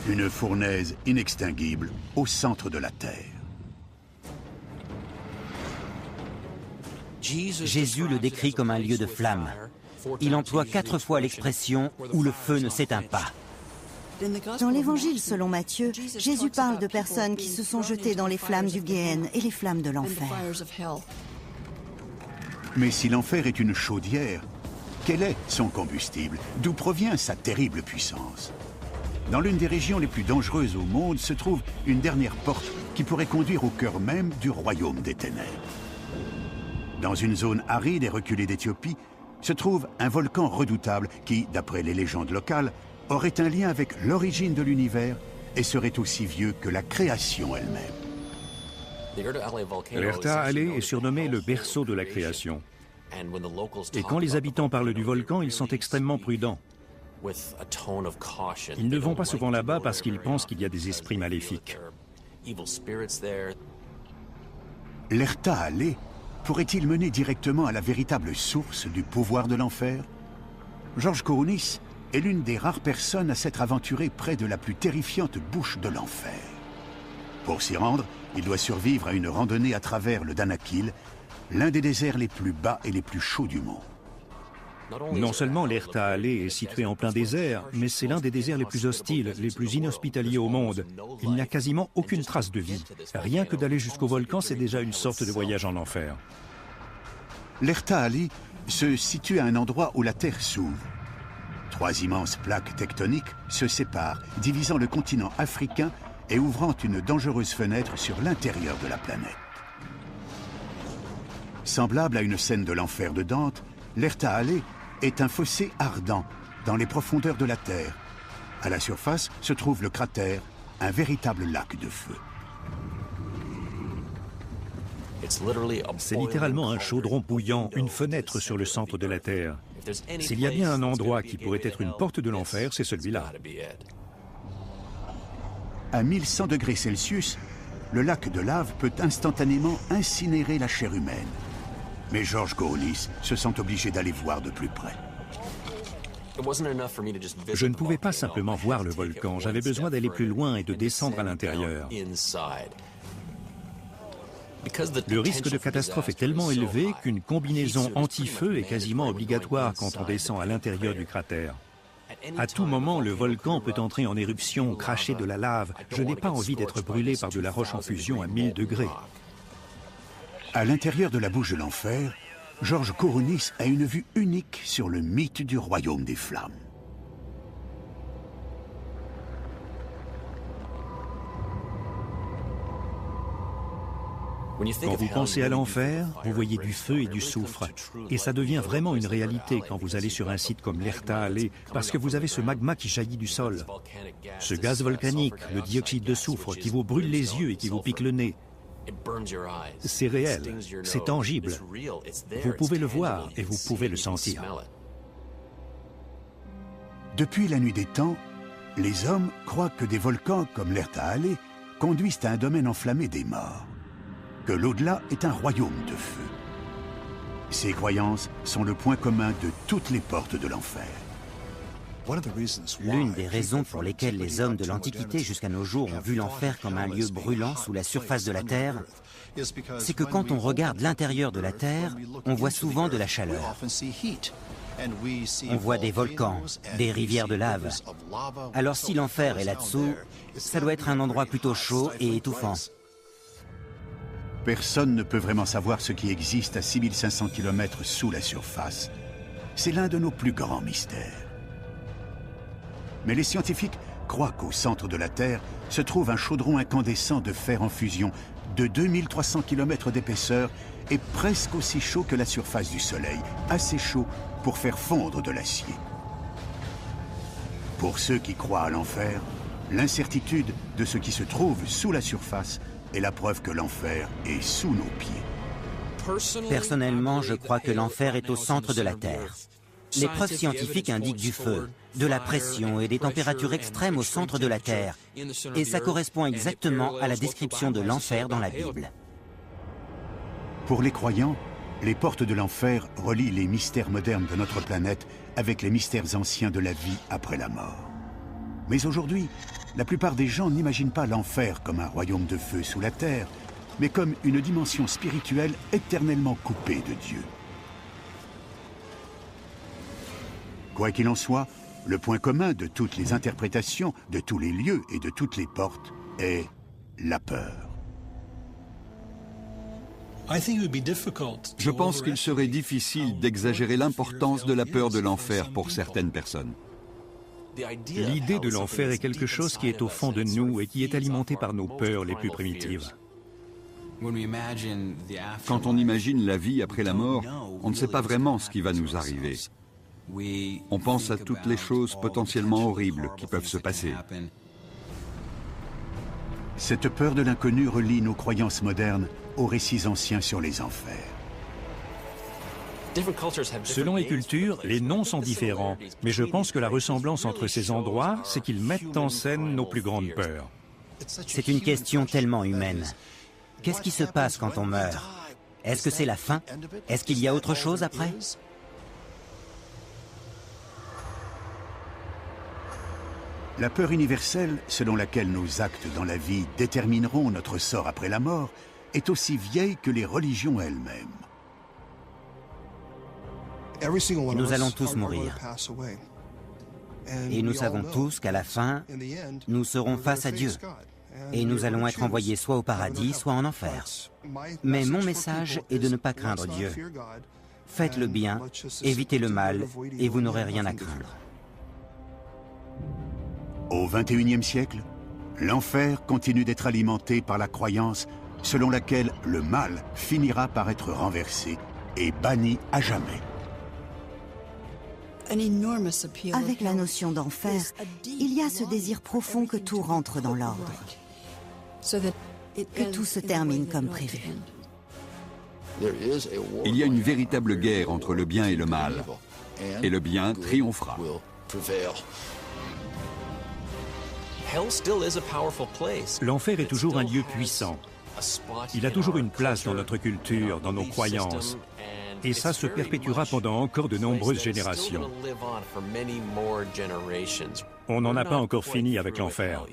Une fournaise inextinguible au centre de la terre. Jésus le décrit comme un lieu de flamme. Il emploie 4 fois l'expression « où le feu ne s'éteint pas ». Dans l'évangile selon Matthieu, Jésus parle de personnes qui se sont jetées dans les flammes du Guéhen et les flammes de l'enfer. Mais si l'enfer est une chaudière, quel est son combustible? D'où provient sa terrible puissance? Dans l'une des régions les plus dangereuses au monde se trouve une dernière porte qui pourrait conduire au cœur même du royaume des ténèbres. Dans une zone aride et reculée d'Éthiopie, se trouve un volcan redoutable qui, d'après les légendes locales, aurait un lien avec l'origine de l'univers et serait aussi vieux que la création elle-même. L'Erta Allé est surnommé le berceau de la création. Et quand les habitants parlent du volcan, ils sont extrêmement prudents. Ils ne vont pas souvent là-bas parce qu'ils pensent qu'il y a des esprits maléfiques. L'Erta Allé pourrait-il mener directement à la véritable source du pouvoir de l'enfer? Georges Kourounis est l'une des rares personnes à s'être aventuré près de la plus terrifiante bouche de l'enfer. Pour s'y rendre, il doit survivre à une randonnée à travers le Danakil, l'un des déserts les plus bas et les plus chauds du monde. Non seulement l'Erta Allé est situé en plein désert, mais c'est l'un des déserts les plus hostiles, les plus inhospitaliers au monde. Il n'y a quasiment aucune trace de vie. Rien que d'aller jusqu'au volcan, c'est déjà une sorte de voyage en enfer. L'Erta Allé se situe à un endroit où la Terre s'ouvre. 3 immenses plaques tectoniques se séparent, divisant le continent africain et ouvrant une dangereuse fenêtre sur l'intérieur de la planète. Semblable à une scène de l'enfer de Dante, l'Erta Allé est un fossé ardent dans les profondeurs de la Terre. À la surface se trouve le cratère, un véritable lac de feu. C'est littéralement un chaudron bouillant, une fenêtre sur le centre de la Terre. S'il y a bien un endroit qui pourrait être une porte de l'enfer, c'est celui-là. À 1100 degrés Celsius, le lac de lave peut instantanément incinérer la chair humaine. Mais Georges Kourounis se sent obligé d'aller voir de plus près. Je ne pouvais pas simplement voir le volcan, j'avais besoin d'aller plus loin et de descendre à l'intérieur. Le risque de catastrophe est tellement élevé qu'une combinaison anti-feu est quasiment obligatoire quand on descend à l'intérieur du cratère. À tout moment, le volcan peut entrer en éruption, cracher de la lave. Je n'ai pas envie d'être brûlé par de la roche en fusion à 1000 degrés. À l'intérieur de la bouche de l'enfer, Georges Kourounis a une vue unique sur le mythe du royaume des flammes. Quand vous pensez à l'enfer, vous voyez du feu et du soufre. Et ça devient vraiment une réalité quand vous allez sur un site comme l'Erta Allé, parce que vous avez ce magma qui jaillit du sol. Ce gaz volcanique, le dioxyde de soufre, qui vous brûle les yeux et qui vous pique le nez. C'est réel, c'est tangible. Vous pouvez le voir et vous pouvez le sentir. Depuis la nuit des temps, les hommes croient que des volcans comme l'Erta Allé conduisent à un domaine enflammé des morts, que l'au-delà est un royaume de feu. Ces croyances sont le point commun de toutes les portes de l'enfer. L'une des raisons pour lesquelles les hommes de l'Antiquité jusqu'à nos jours ont vu l'enfer comme un lieu brûlant sous la surface de la Terre, c'est que quand on regarde l'intérieur de la Terre, on voit souvent de la chaleur. On voit des volcans, des rivières de lave. Alors si l'enfer est là-dessous, ça doit être un endroit plutôt chaud et étouffant. Personne ne peut vraiment savoir ce qui existe à 6500 km sous la surface. C'est l'un de nos plus grands mystères. Mais les scientifiques croient qu'au centre de la Terre se trouve un chaudron incandescent de fer en fusion de 2300 km d'épaisseur et presque aussi chaud que la surface du Soleil, assez chaud pour faire fondre de l'acier. Pour ceux qui croient à l'enfer, l'incertitude de ce qui se trouve sous la surface est la preuve que l'enfer est sous nos pieds. Personnellement, je crois que l'enfer est au centre de la Terre. Les preuves scientifiques indiquent du feu, de la pression et des températures extrêmes au centre de la Terre. Et ça correspond exactement à la description de l'enfer dans la Bible. Pour les croyants, les portes de l'enfer relient les mystères modernes de notre planète avec les mystères anciens de la vie après la mort. Mais aujourd'hui, la plupart des gens n'imaginent pas l'enfer comme un royaume de feu sous la terre, mais comme une dimension spirituelle éternellement coupée de Dieu. Quoi qu'il en soit, le point commun de toutes les interprétations, de tous les lieux et de toutes les portes est la peur. Je pense qu'il serait difficile d'exagérer l'importance de la peur de l'enfer pour certaines personnes. L'idée de l'enfer est quelque chose qui est au fond de nous et qui est alimenté par nos peurs les plus primitives. Quand on imagine la vie après la mort, on ne sait pas vraiment ce qui va nous arriver. On pense à toutes les choses potentiellement horribles qui peuvent se passer. Cette peur de l'inconnu relie nos croyances modernes aux récits anciens sur les enfers. Selon les cultures, les noms sont différents, mais je pense que la ressemblance entre ces endroits, c'est qu'ils mettent en scène nos plus grandes peurs. C'est une question tellement humaine. Qu'est-ce qui se passe quand on meurt? Est-ce que c'est la fin? Est-ce qu'il y a autre chose après? La peur universelle, selon laquelle nos actes dans la vie détermineront notre sort après la mort, est aussi vieille que les religions elles-mêmes. Nous allons tous mourir. Et nous savons tous qu'à la fin, nous serons face à Dieu. Et nous allons être envoyés soit au paradis, soit en enfer. Mais mon message est de ne pas craindre Dieu. Faites le bien, évitez le mal, et vous n'aurez rien à craindre. Au XXIe siècle, l'enfer continue d'être alimenté par la croyance selon laquelle le mal finira par être renversé et banni à jamais. Avec la notion d'enfer, il y a ce désir profond que tout rentre dans l'ordre, que tout se termine comme prévu. Il y a une véritable guerre entre le bien et le mal, et le bien triomphera. L'enfer est toujours un lieu puissant. Il a toujours une place dans notre culture, dans nos croyances. Et ça se perpétuera pendant encore de nombreuses générations. On n'en a pas encore fini avec l'enfer.